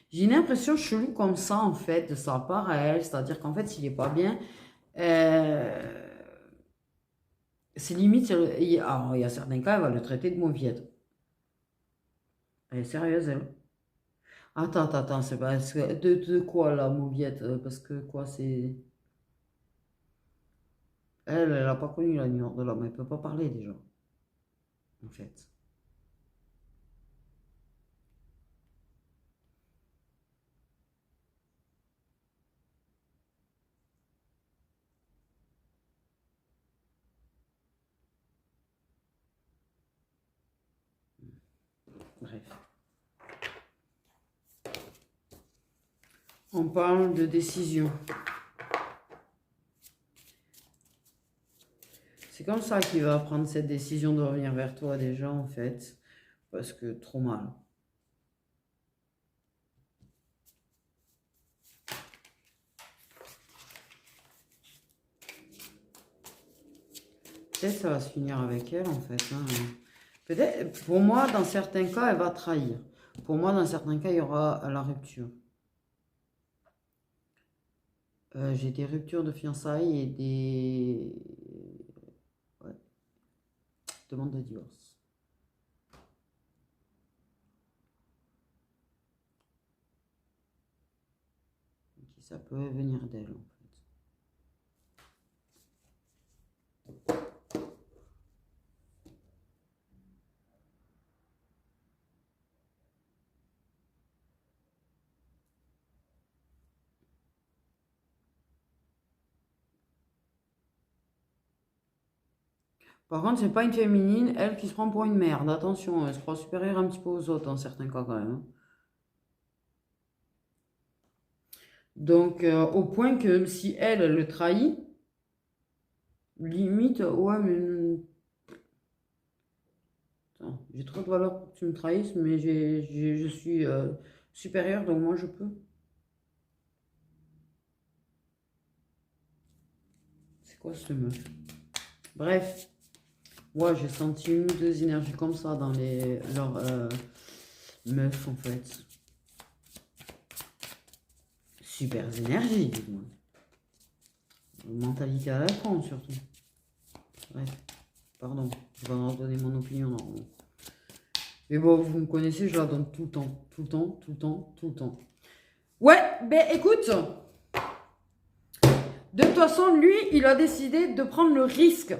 J'ai une impression chelou comme ça en fait, de sa part à elle, c'est-à-dire qu'en fait, s'il est pas bien, euh, c'est limite. Alors, il y a certains cas, elle va le traiter de mauviette. Elle est sérieuse, elle. Attends, c'est parce que. De quoi la mauviette? Parce que quoi, c'est. Elle n'a pas connu la nuance de l'homme, elle peut pas parler déjà, en fait. Bref. On parle de décision. C'est comme ça qu'il va prendre cette décision de revenir vers toi déjà, en fait. Parce que trop mal. Peut-être ça va se finir avec elle, en fait. Hein. Peut-être, pour moi, dans certains cas, elle va trahir. Pour moi, dans certains cas, il y aura la rupture. J'ai des ruptures de fiançailles et des ouais, demandes de divorce. Ça peut venir d'elle, en fait. Par contre, c'est pas une féminine, elle qui se prend pour une merde. Attention, elle se croit supérieure un petit peu aux autres dans certains cas quand même. Hein. Donc, au point que si elle le trahit, limite, ouais, mais. J'ai trop de valeur pour que tu me trahisses, mais je suis supérieure, donc moi je peux. C'est quoi ce meuf? Bref. Ouais, j'ai senti une ou deux énergies comme ça dans leurs meufs, en fait. Super énergie, dis-moi. Mentalité à la con, surtout. Bref, pardon, je vais en donner mon opinion, normalement. Mais bon, vous me connaissez, je la donne tout le temps. Tout le temps, tout le temps, tout le temps. Ouais, ben écoute, de toute façon, lui, il a décidé de prendre le risque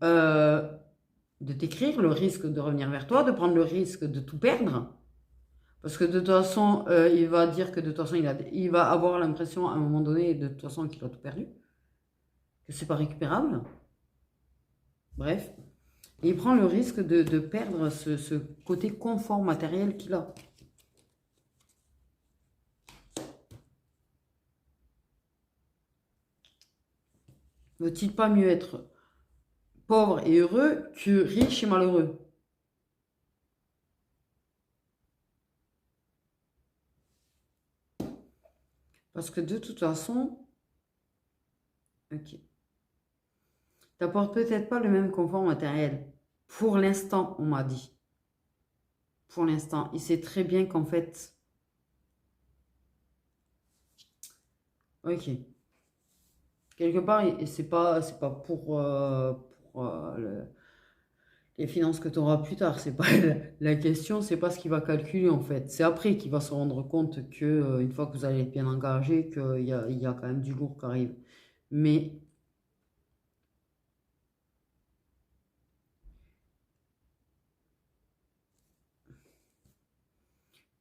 de t'écrire, le risque de revenir vers toi, de prendre le risque de tout perdre. Parce que de toute façon, il va dire que de toute façon, il va avoir l'impression à un moment donné, de toute façon, qu'il a tout perdu. Que c'est pas récupérable. Bref. Et il prend le risque de perdre ce côté confort matériel qu'il a. Vaut-il pas mieux être pauvre et heureux que riche et malheureux? Parce que de toute façon, ok, t'apportes peut-être pas le même confort matériel. Pour l'instant, on m'a dit. Pour l'instant, il sait très bien qu'en fait, ok, quelque part, c'est pas pour les finances que tu auras plus tard. C'est pas la question, c'est pas ce qu'il va calculer en fait. C'est après qu'il va se rendre compte que une fois que vous allez être bien engagé, qu'il y a quand même du lourd qui arrive. Mais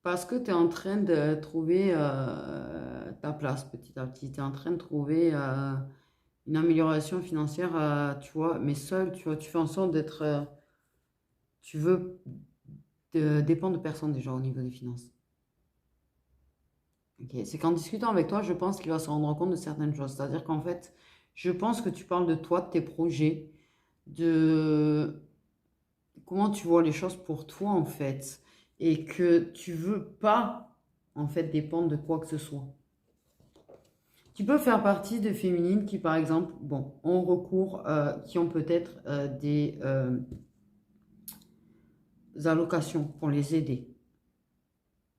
parce que tu es en train de trouver ta place petit à petit, tu es en train de trouver une amélioration financière, tu vois, mais seul, tu vois, tu fais en sorte d'être, tu veux dépendre de personne déjà au niveau des finances. Ok, c'est qu'en discutant avec toi, je pense qu'il va se rendre compte de certaines choses. C'est-à-dire qu'en fait, je pense que tu parles de toi, de tes projets, de comment tu vois les choses pour toi en fait, et que tu veux pas en fait dépendre de quoi que ce soit. Tu peux faire partie de féminines qui, par exemple, bon, ont recours, qui ont peut-être des allocations pour les aider,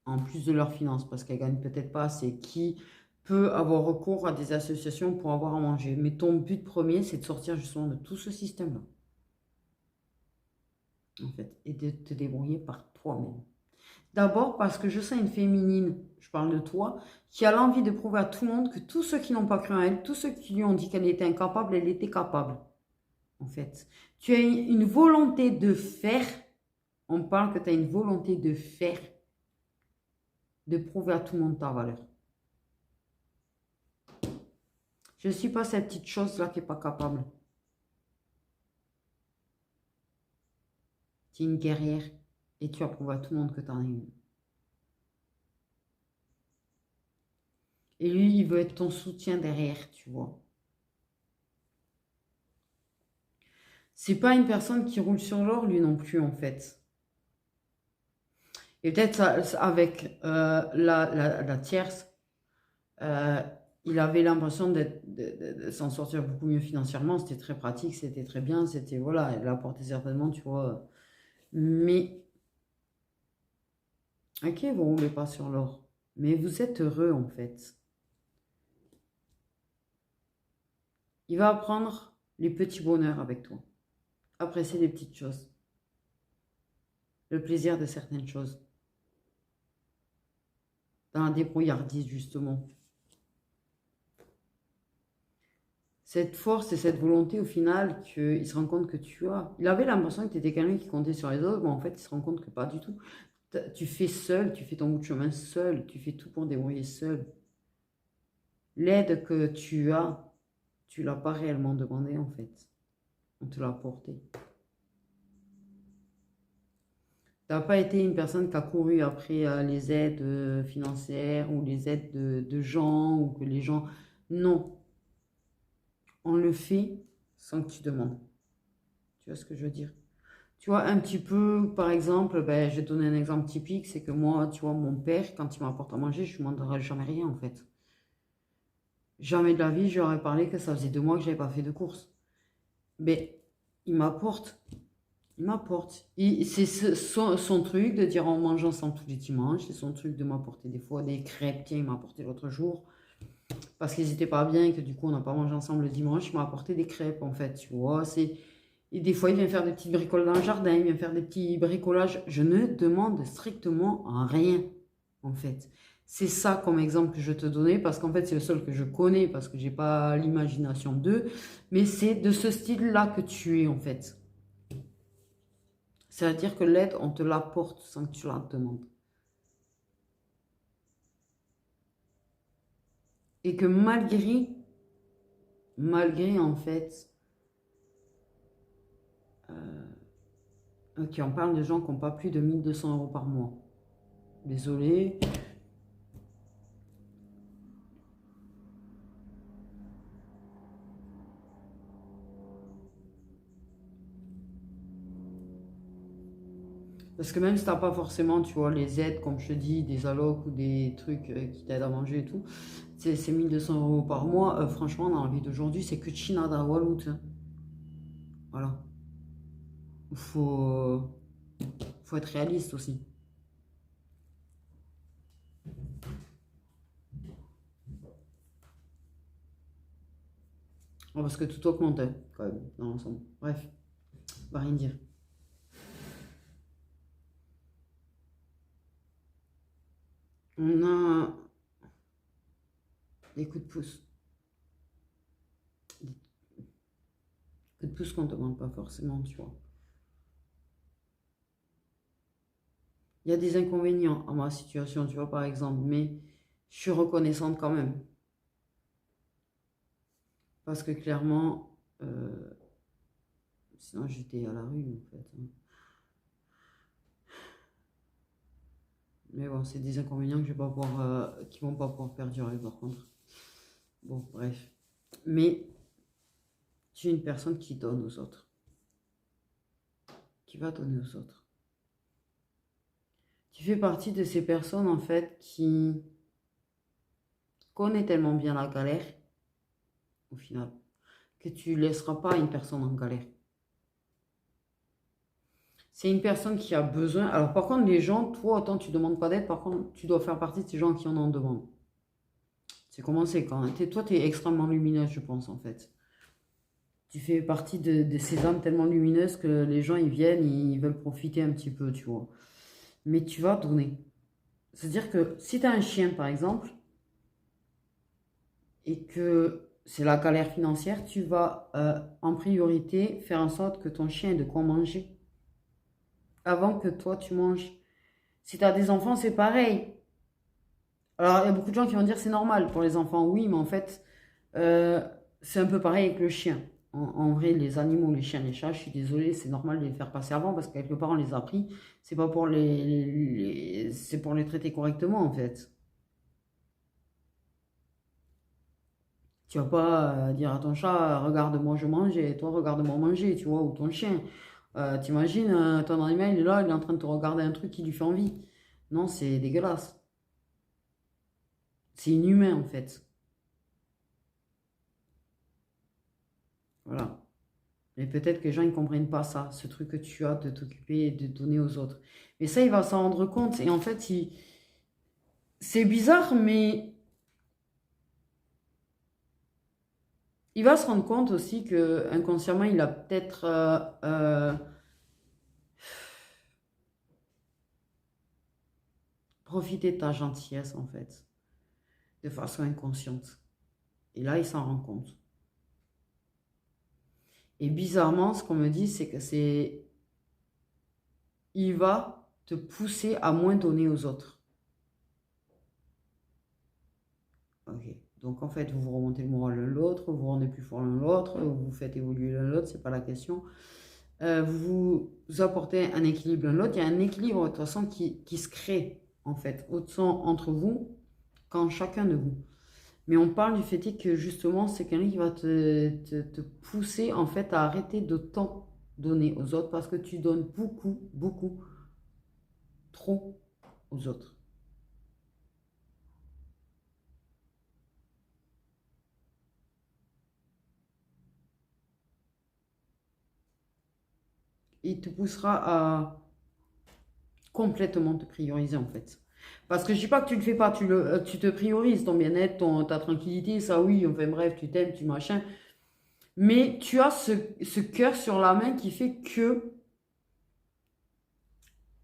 en plus de leurs finances, parce qu'elles gagnent peut-être pas assez, qui peut avoir recours à des associations pour avoir à manger. Mais ton but premier, c'est de sortir justement de tout ce système-là, en fait, et de te débrouiller par toi-même. D'abord parce que je sais une féminine, je parle de toi, qui a l'envie de prouver à tout le monde que tous ceux qui n'ont pas cru en elle, tous ceux qui lui ont dit qu'elle était incapable, elle était capable, en fait. Tu as une volonté de faire, on parle que tu as une volonté de faire, de prouver à tout le monde ta valeur. Je ne suis pas cette petite chose-là qui n'est pas capable. Tu es une guerrière et tu as prouvé à tout le monde que tu en es une. Et lui, il veut être ton soutien derrière, tu vois. C'est pas une personne qui roule sur l'or, lui non plus, en fait. Et peut-être avec la tierce, euh, il avait l'impression de s'en sortir beaucoup mieux financièrement. C'était très pratique, c'était très bien, c'était, voilà, elle apportait certainement, tu vois. Mais, ok, vous roulez pas sur l'or. Mais vous êtes heureux, en fait. Il va apprendre les petits bonheurs avec toi. Apprécier les petites choses. Le plaisir de certaines choses. Dans la débrouillardise, justement. Cette force et cette volonté, au final, qu'il se rend compte que tu as. Il avait l'impression que tu étais quelqu'un qui comptait sur les autres, mais en fait, il se rend compte que pas du tout. Tu fais seul, tu fais ton bout de chemin seul, tu fais tout pour débrouiller seul. L'aide que tu as, tu l'as pas réellement demandé, en fait. On te l'a apporté. Tu n'as pas été une personne qui a couru après les aides financières ou les aides de gens ou que les gens... Non. On le fait sans que tu demandes. Tu vois ce que je veux dire? Tu vois, un petit peu, par exemple, ben, je vais te donner un exemple typique, c'est que moi, tu vois, mon père, quand il m'apporte à manger, je ne lui demanderai jamais rien, en fait. Jamais de la vie, je lui aurais parlé que ça faisait 2 mois que je n'avais pas fait de courses. Mais il m'apporte. Il m'apporte. C'est son truc de dire on mange ensemble tous les dimanches. C'est son truc de m'apporter des fois des crêpes. Tiens, il m'a apporté l'autre jour. Parce qu'ils n'étaient pas bien et que du coup on n'a pas mangé ensemble le dimanche. Il m'a apporté des crêpes en fait. Tu vois, et des fois il vient faire des petites bricoles dans le jardin. Il vient faire des petits bricolages. Je ne demande strictement rien en fait. C'est ça comme exemple que je te donnais parce qu'en fait c'est le seul que je connais parce que j'ai pas l'imagination d'eux. Mais c'est de ce style-là que tu es en fait. C'est-à-dire que l'aide, on te l'apporte sans que tu la demandes. Et que malgré en fait, ok, on parle de gens qui n'ont pas plus de 1 200 € par mois. Désolé. Parce que même si tu n'as pas forcément, tu vois, les aides, comme je te dis, des allocs ou des trucs qui t'aident à manger et tout, c'est 1 200 € par mois. Franchement, dans la vie d'aujourd'hui, c'est que Chinada Wallout. Hein. Voilà. Faut, faut être réaliste aussi. Parce que tout augmente, hein, quand même, dans l'ensemble. Bref, on va rien dire. On a des coups de pouce. Des coups de pouce qu'on ne demande pas forcément, tu vois. Il y a des inconvénients à ma situation, tu vois, par exemple, mais je suis reconnaissante quand même. Parce que clairement, sinon j'étais à la rue, en fait. Hein. Mais bon, c'est des inconvénients que je vais pas pouvoir, qui vont pas pouvoir perdurer, par contre. Bon, bref. Mais tu es une personne qui donne aux autres. Qui va donner aux autres. Tu fais partie de ces personnes, en fait, qui connaissent tellement bien la galère, au final, que tu laisseras pas une personne en galère. C'est une personne qui a besoin. Alors, par contre, les gens, toi, autant tu ne demandes pas d'aide, par contre, tu dois faire partie de ces gens qui en demandent. C'est comment c'est quand. Toi, tu es extrêmement lumineuse, je pense, en fait. Tu fais partie de ces âmes tellement lumineuses que les gens, ils viennent, ils veulent profiter un petit peu, tu vois. Mais tu vas donner. C'est-à-dire que si tu as un chien, par exemple, et que c'est la galère financière, tu vas en priorité faire en sorte que ton chien ait de quoi manger avant que toi, tu manges. Si tu as des enfants, c'est pareil. Alors, il y a beaucoup de gens qui vont dire c'est normal pour les enfants, oui, mais en fait, euh, c'est un peu pareil avec le chien. En vrai, les animaux, les chiens, les chats, je suis désolée, c'est normal de les faire passer avant parce que quelque part on les a pris. C'est pas pour c'est pour les traiter correctement en fait. Tu vas pas dire à ton chat, regarde-moi je mange et toi regarde-moi manger, tu vois, ou ton chien. T'imagines, ton animal il est là, il est en train de te regarder un truc qui lui fait envie. Non, c'est dégueulasse. C'est inhumain en fait. Voilà. Mais peut-être que les gens ne comprennent pas ça, ce truc que tu as de t'occuper et de donner aux autres. Mais ça, il va s'en rendre compte. Et en fait, c'est bizarre, mais il va se rendre compte aussi que inconsciemment, il a peut-être profité de ta gentillesse, en fait, de façon inconsciente. Et là, il s'en rend compte. Et bizarrement, ce qu'on me dit, c'est que il va te pousser à moins donner aux autres. Ok. Donc en fait, vous vous remontez le moral l'un l'autre, vous vous rendez plus fort l'un l'autre, vous vous faites évoluer l'un l'autre, c'est pas la question. Vous apportez un équilibre l'un l'autre. Il y a un équilibre de toute façon qui se crée en fait, autant entre vous qu'en chacun de vous. Mais on parle du fait que justement, c'est quelqu'un qui va te pousser en fait à arrêter de tant donner aux autres parce que tu donnes beaucoup, beaucoup, trop aux autres. il te poussera à complètement te prioriser en fait. Parce que je dis pas que tu le fais pas, tu te priorises ton bien-être, ta tranquillité, ça oui, enfin bref, tu t'aimes, tu machin. Mais tu as ce cœur sur la main qui fait que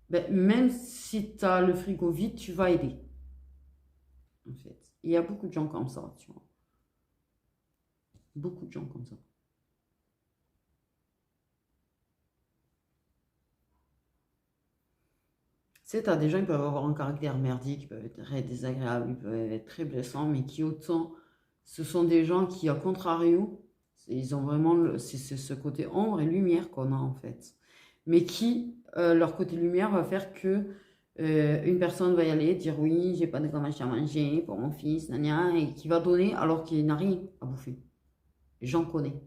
ben, même si tu as le frigo vide, tu vas aider. En fait. Il y a beaucoup de gens comme ça, tu vois. Beaucoup de gens comme ça. Tu sais, t'as des gens qui peuvent avoir un caractère merdique, qui peuvent être très désagréables, ils peuvent être très blessants, mais qui autant, ce sont des gens qui, à contrario, ils ont vraiment, c'est ce côté ombre et lumière qu'on a en fait. Mais qui, leur côté lumière va faire que une personne va y aller, dire oui, j'ai pas de quoi à manger pour mon fils, gna, et qui va donner alors qu'il n'a rien à bouffer. J'en connais.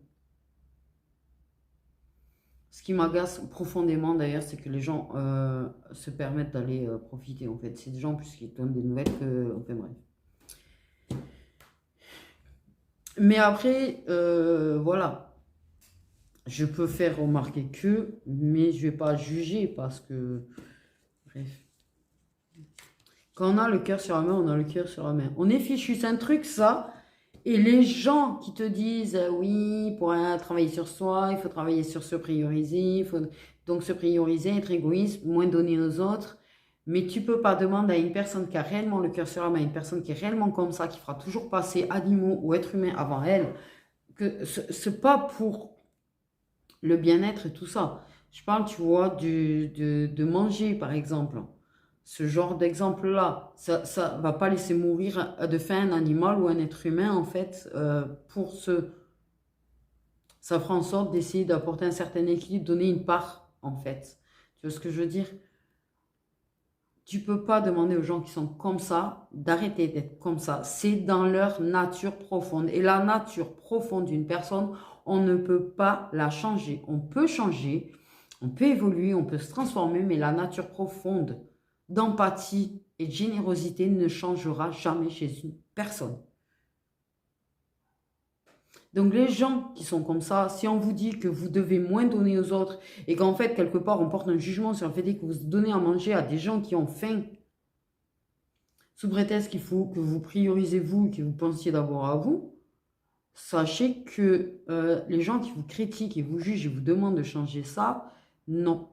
Ce qui m'agace profondément d'ailleurs, c'est que les gens se permettent d'aller profiter en fait. C'est des gens en plus qui donnent des nouvelles que. Enfin bref. Mais après, voilà. Je peux faire remarquer que, mais je vais pas juger parce que. Bref. Quand on a le cœur sur la main, on a le cœur sur la main. On est fichu, c'est un truc ça. Et les gens qui te disent oui, pour travailler sur soi, il faut travailler sur se prioriser, il faut donc se prioriser, être égoïste, moins donner aux autres. Mais tu peux pas demander à une personne qui a réellement le cœur sur la main, une personne qui est réellement comme ça, qui fera toujours passer animaux ou êtres humains avant elle, que c'est pas pour le bien-être et tout ça. Je parle, tu vois, de manger, par exemple. Ce genre d'exemple-là, ça va pas laisser mourir de faim un animal ou un être humain, en fait, pour ce... Ça fera en sorte d'essayer d'apporter un certain équilibre, donner une part, en fait. Tu vois ce que je veux dire? Tu peux pas demander aux gens qui sont comme ça d'arrêter d'être comme ça. C'est dans leur nature profonde. Et la nature profonde d'une personne, on ne peut pas la changer. On peut changer, on peut évoluer, on peut se transformer, mais la nature profonde d'empathie et de générosité ne changera jamais chez une personne. Donc les gens qui sont comme ça, si on vous dit que vous devez moins donner aux autres et qu'en fait, quelque part, on porte un jugement sur le fait que vous donnez à manger à des gens qui ont faim, sous prétexte qu'il faut que vous priorisez vous et que vous pensiez d'abord à vous, sachez que les gens qui vous critiquent et vous jugent et vous demandent de changer ça, non.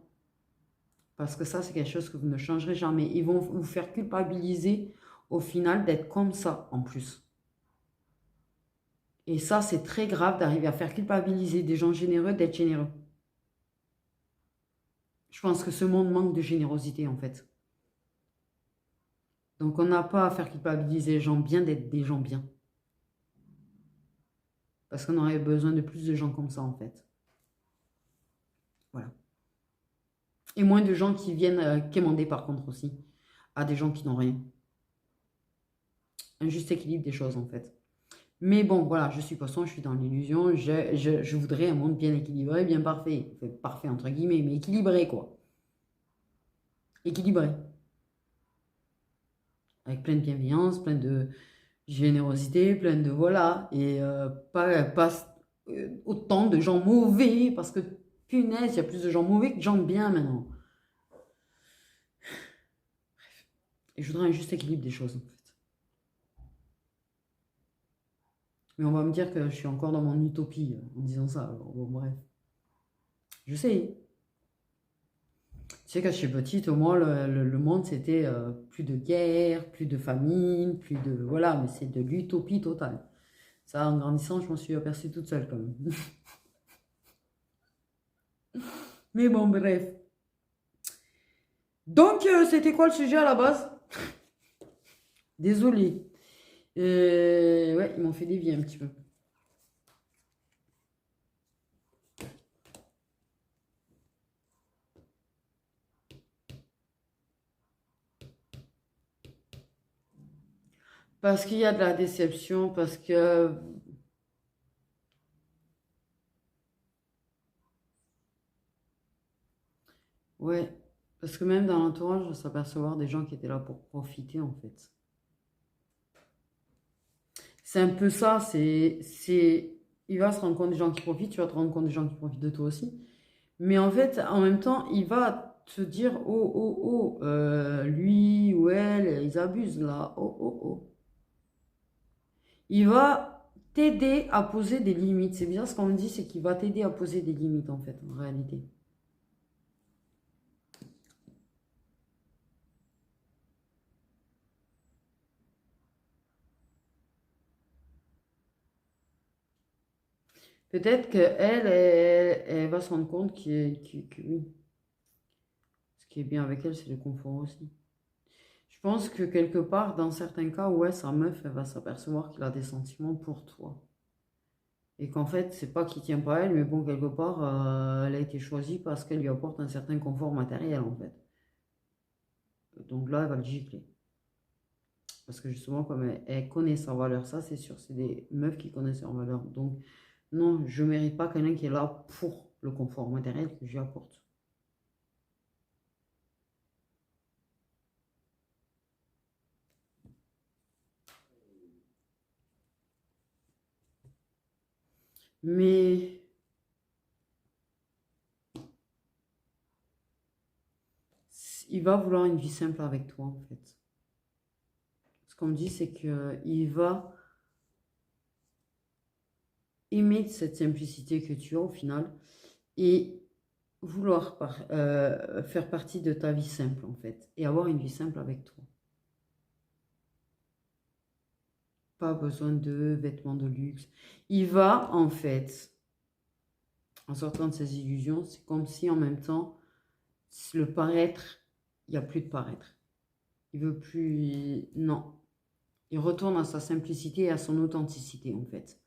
Parce que ça, c'est quelque chose que vous ne changerez jamais. Ils vont vous faire culpabiliser au final d'être comme ça en plus. Et ça, c'est très grave d'arriver à faire culpabiliser des gens généreux d'être généreux. Je pense que ce monde manque de générosité en fait. Donc on n'a pas à faire culpabiliser les gens bien d'être des gens bien. Parce qu'on aurait besoin de plus de gens comme ça en fait. Voilà. Et moins de gens qui viennent quémander par contre aussi à des gens qui n'ont rien. Un juste équilibre des choses en fait. Mais bon, voilà, je suis poisson, je suis dans l'illusion. Je voudrais un monde bien équilibré, bien parfait. Enfin, parfait entre guillemets, mais équilibré quoi. Équilibré. Avec plein de bienveillance, plein de générosité, plein de voilà. Et pas autant de gens mauvais, parce que punaise, il y a plus de gens mauvais que de gens bien maintenant. Et je voudrais un juste équilibre des choses en fait. Mais on va me dire que je suis encore dans mon utopie en disant ça. Alors, bon, bref. Je sais. Tu sais, quand je suis petite, au moins, le monde, c'était plus de guerre, plus de famine, plus de... Voilà, mais c'est de l'utopie totale. Ça, en grandissant, je m'en suis aperçue toute seule quand même. Mais bon, bref. Donc, c'était quoi le sujet à la base? Désolée. Ouais, ils m'ont fait dévier un petit peu. Parce qu'il y a de la déception, parce que... Ouais, parce que même dans l'entourage, je s'apercevoir des gens qui étaient là pour profiter, en fait. C'est un peu ça, c'est... Il va se rendre compte des gens qui profitent, tu vas te rendre compte des gens qui profitent de toi aussi. Mais en fait, en même temps, il va te dire, oh, oh, oh, lui ou elle, ils abusent là, oh, oh, oh. Il va t'aider à poser des limites. C'est bien ce qu'on me dit, c'est qu'il va t'aider à poser des limites, en fait, en réalité. Peut-être qu'elle va se rendre compte que oui, ce qui est bien avec elle, c'est le confort aussi. Je pense que quelque part, dans certains cas, ouais, sa meuf, elle va s'apercevoir qu'il a des sentiments pour toi. Et qu'en fait, c'est pas qu'il tient pas à elle, mais bon, quelque part, elle a été choisie parce qu'elle lui apporte un certain confort matériel, en fait. Donc là, elle va le gifler. Parce que justement, comme elle connaît sa valeur, ça, c'est sûr, c'est des meufs qui connaissent leur valeur. Donc, non, je mérite pas quelqu'un qui est là pour le confort matériel que je lui apporte. Mais il va vouloir une vie simple avec toi, en fait. Ce qu'on me dit, c'est qu'il va aimer cette simplicité que tu as au final et vouloir faire partie de ta vie simple, en fait, et avoir une vie simple avec toi. Pas besoin de vêtements de luxe. Il va, en fait, en sortant de ses illusions, c'est comme si en même temps, le paraître, il n'y a plus de paraître. Il veut plus... Non. Il retourne à sa simplicité et à son authenticité, en fait.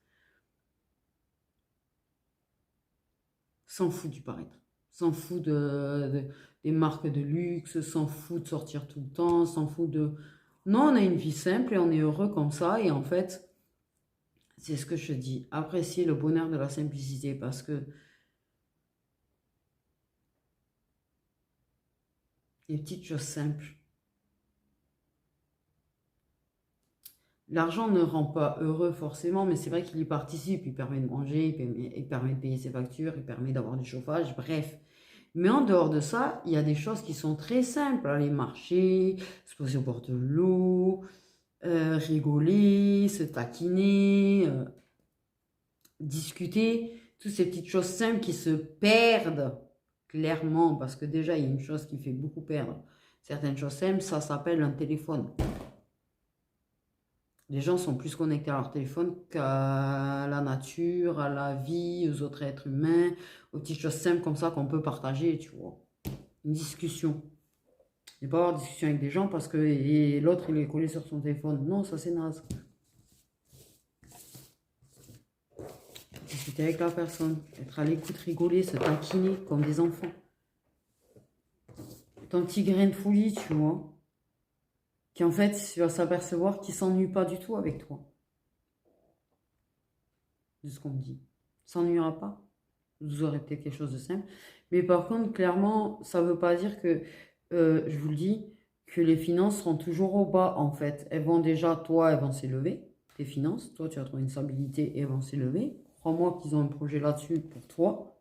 S'en fout du paraître. S'en fout des marques de luxe, s'en fout de sortir tout le temps, s'en fout de... Non, on a une vie simple et on est heureux comme ça. Et en fait, c'est ce que je te dis. Apprécier le bonheur de la simplicité parce que les petites choses simples. L'argent ne rend pas heureux forcément, mais c'est vrai qu'il y participe. Il permet de manger, il permet de payer ses factures, il permet d'avoir du chauffage, bref. Mais en dehors de ça, il y a des choses qui sont très simples. Aller marcher, se poser au bord de l'eau, rigoler, se taquiner, discuter. Toutes ces petites choses simples qui se perdent clairement, parce que déjà, il y a une chose qui fait beaucoup perdre certaines choses simples, ça s'appelle un téléphone. Les gens sont plus connectés à leur téléphone qu'à la nature, à la vie, aux autres êtres humains, aux petites choses simples comme ça qu'on peut partager, tu vois. Une discussion. Ne pas avoir de discussion avec des gens parce que l'autre il est collé sur son téléphone. Non, ça c'est naze. Discuter avec la personne, être à l'écoute, rigoler, se taquiner comme des enfants. Ton petit grain de folie, tu vois. Qui en fait, tu vas s'apercevoir qu'il s'ennuie pas du tout avec toi. De ce qu'on me dit. Il s'ennuiera pas. Vous aurez peut-être quelque chose de simple. Mais par contre, clairement, ça ne veut pas dire que, je vous le dis, que les finances seront toujours au bas, en fait. Elles vont déjà, toi, elles vont s'élever, tes finances. Toi, tu vas trouver une stabilité et elles vont s'élever. Crois-moi qu'ils ont un projet là-dessus pour toi.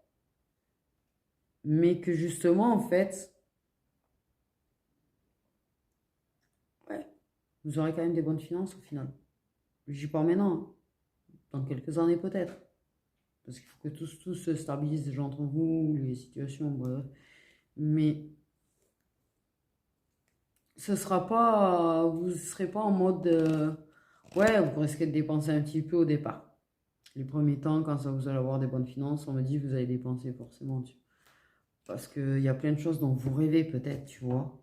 Mais que justement, en fait, ouais, vous aurez quand même des bonnes finances au final. Je dis pas maintenant, hein. Dans quelques années peut-être. Parce qu'il faut que tout se stabilise déjà entre vous, les situations, bref. Mais ce sera pas, vous ne serez pas en mode, ouais, vous risquez de dépenser un petit peu au départ. Les premiers temps, quand ça vous allez avoir des bonnes finances, on me dit vous allez dépenser forcément. Parce qu'il y a plein de choses dont vous rêvez peut-être, tu vois.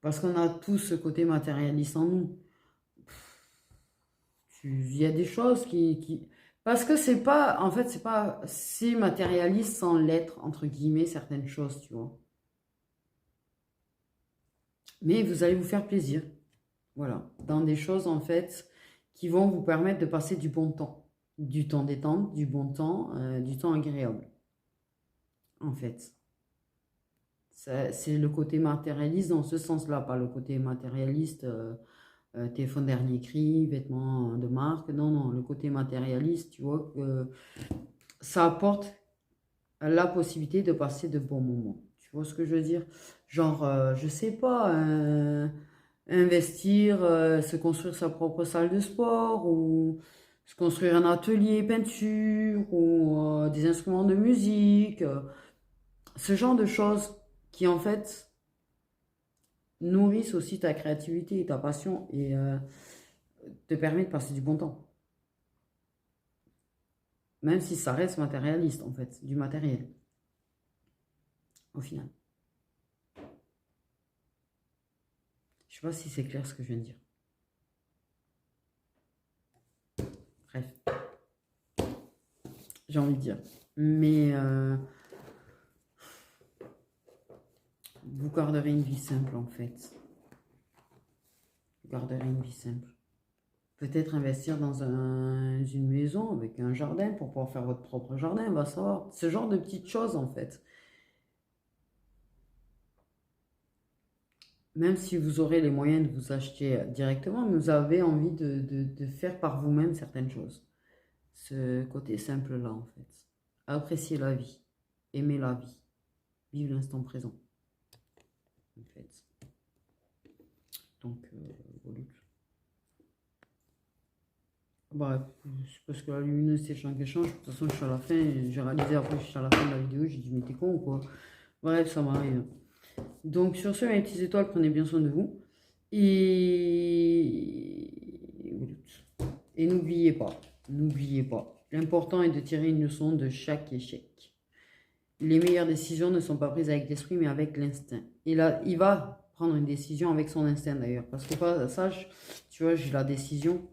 Parce qu'on a tous ce côté matérialiste en nous. Il y a des choses Parce que c'est pas, en fait, c'est pas si matérialiste sans l'être, entre guillemets, certaines choses, tu vois. Mais vous allez vous faire plaisir. Voilà, dans des choses en fait qui vont vous permettre de passer du temps détente, du temps agréable. En fait, c'est le côté matérialiste dans ce sens-là, pas le côté matérialiste, téléphone dernier cri, vêtements de marque. Non, non, le côté matérialiste, tu vois, que ça apporte la possibilité de passer de bons moments. Tu vois ce que je veux dire? Genre, je sais pas, investir, se construire sa propre salle de sport ou se construire un atelier peinture ou des instruments de musique, ce genre de choses qui en fait nourrissent aussi ta créativité et ta passion et te permettent de passer du bon temps. Même si ça reste matérialiste en fait, du matériel au final. Je sais pas si c'est clair ce que je viens de dire. Bref, j'ai envie de dire. Mais vous garderez une vie simple en fait. Vous garderez une vie simple. Peut-être investir dans une maison avec un jardin pour pouvoir faire votre propre jardin, va savoir. Ce genre de petites choses en fait. Même si vous aurez les moyens de vous acheter directement, vous avez envie de faire par vous-même certaines choses. Ce côté simple-là, en fait. Apprécier la vie. Aimer la vie. Vivre l'instant présent. En fait. Donc, voilà. Bref, c'est parce que la lumineuse c'est change qui change. De toute façon, je suis à la fin. J'ai réalisé après, je suis à la fin de la vidéo. J'ai dit, mais t'es con ou quoi? Bref, ça m'arrive. Donc, sur ce, mes petites étoiles, prenez bien soin de vous. Et n'oubliez pas, l'important est de tirer une leçon de chaque échec. Les meilleures décisions ne sont pas prises avec l'esprit, mais avec l'instinct. Et là, il va prendre une décision avec son instinct d'ailleurs. Parce que ça, tu vois, j'ai la décision.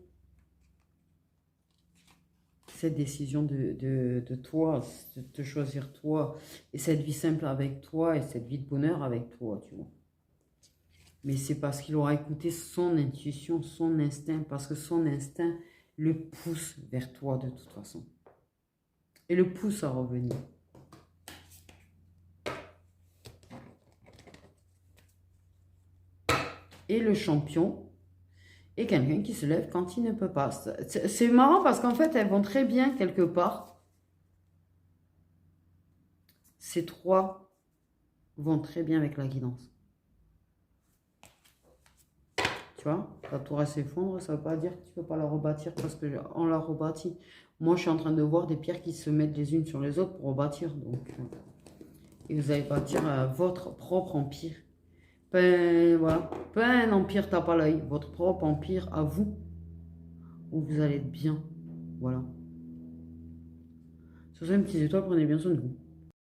Cette décision de toi, de te choisir toi. Et cette vie simple avec toi et cette vie de bonheur avec toi, tu vois. Mais c'est parce qu'il aura écouté son intuition, son instinct, parce que son instinct le pousse vers toi de toute façon. Et le pousse à revenir. Et le champion est quelqu'un qui se lève quand il ne peut pas. C'est marrant parce qu'en fait, elles vont très bien quelque part. Ces trois vont très bien avec la guidance. Tu vois, ta tour s'effondre, ça ne veut pas dire que tu ne peux pas la rebâtir parce qu'on la rebâtit. Moi, je suis en train de voir des pierres qui se mettent les unes sur les autres pour rebâtir. Donc, et vous allez bâtir votre propre empire. Voilà. Pas un empire tape à l'œil, votre propre empire à vous, où vous allez être bien. Voilà. Sur ces petites étoiles, prenez bien soin de vous.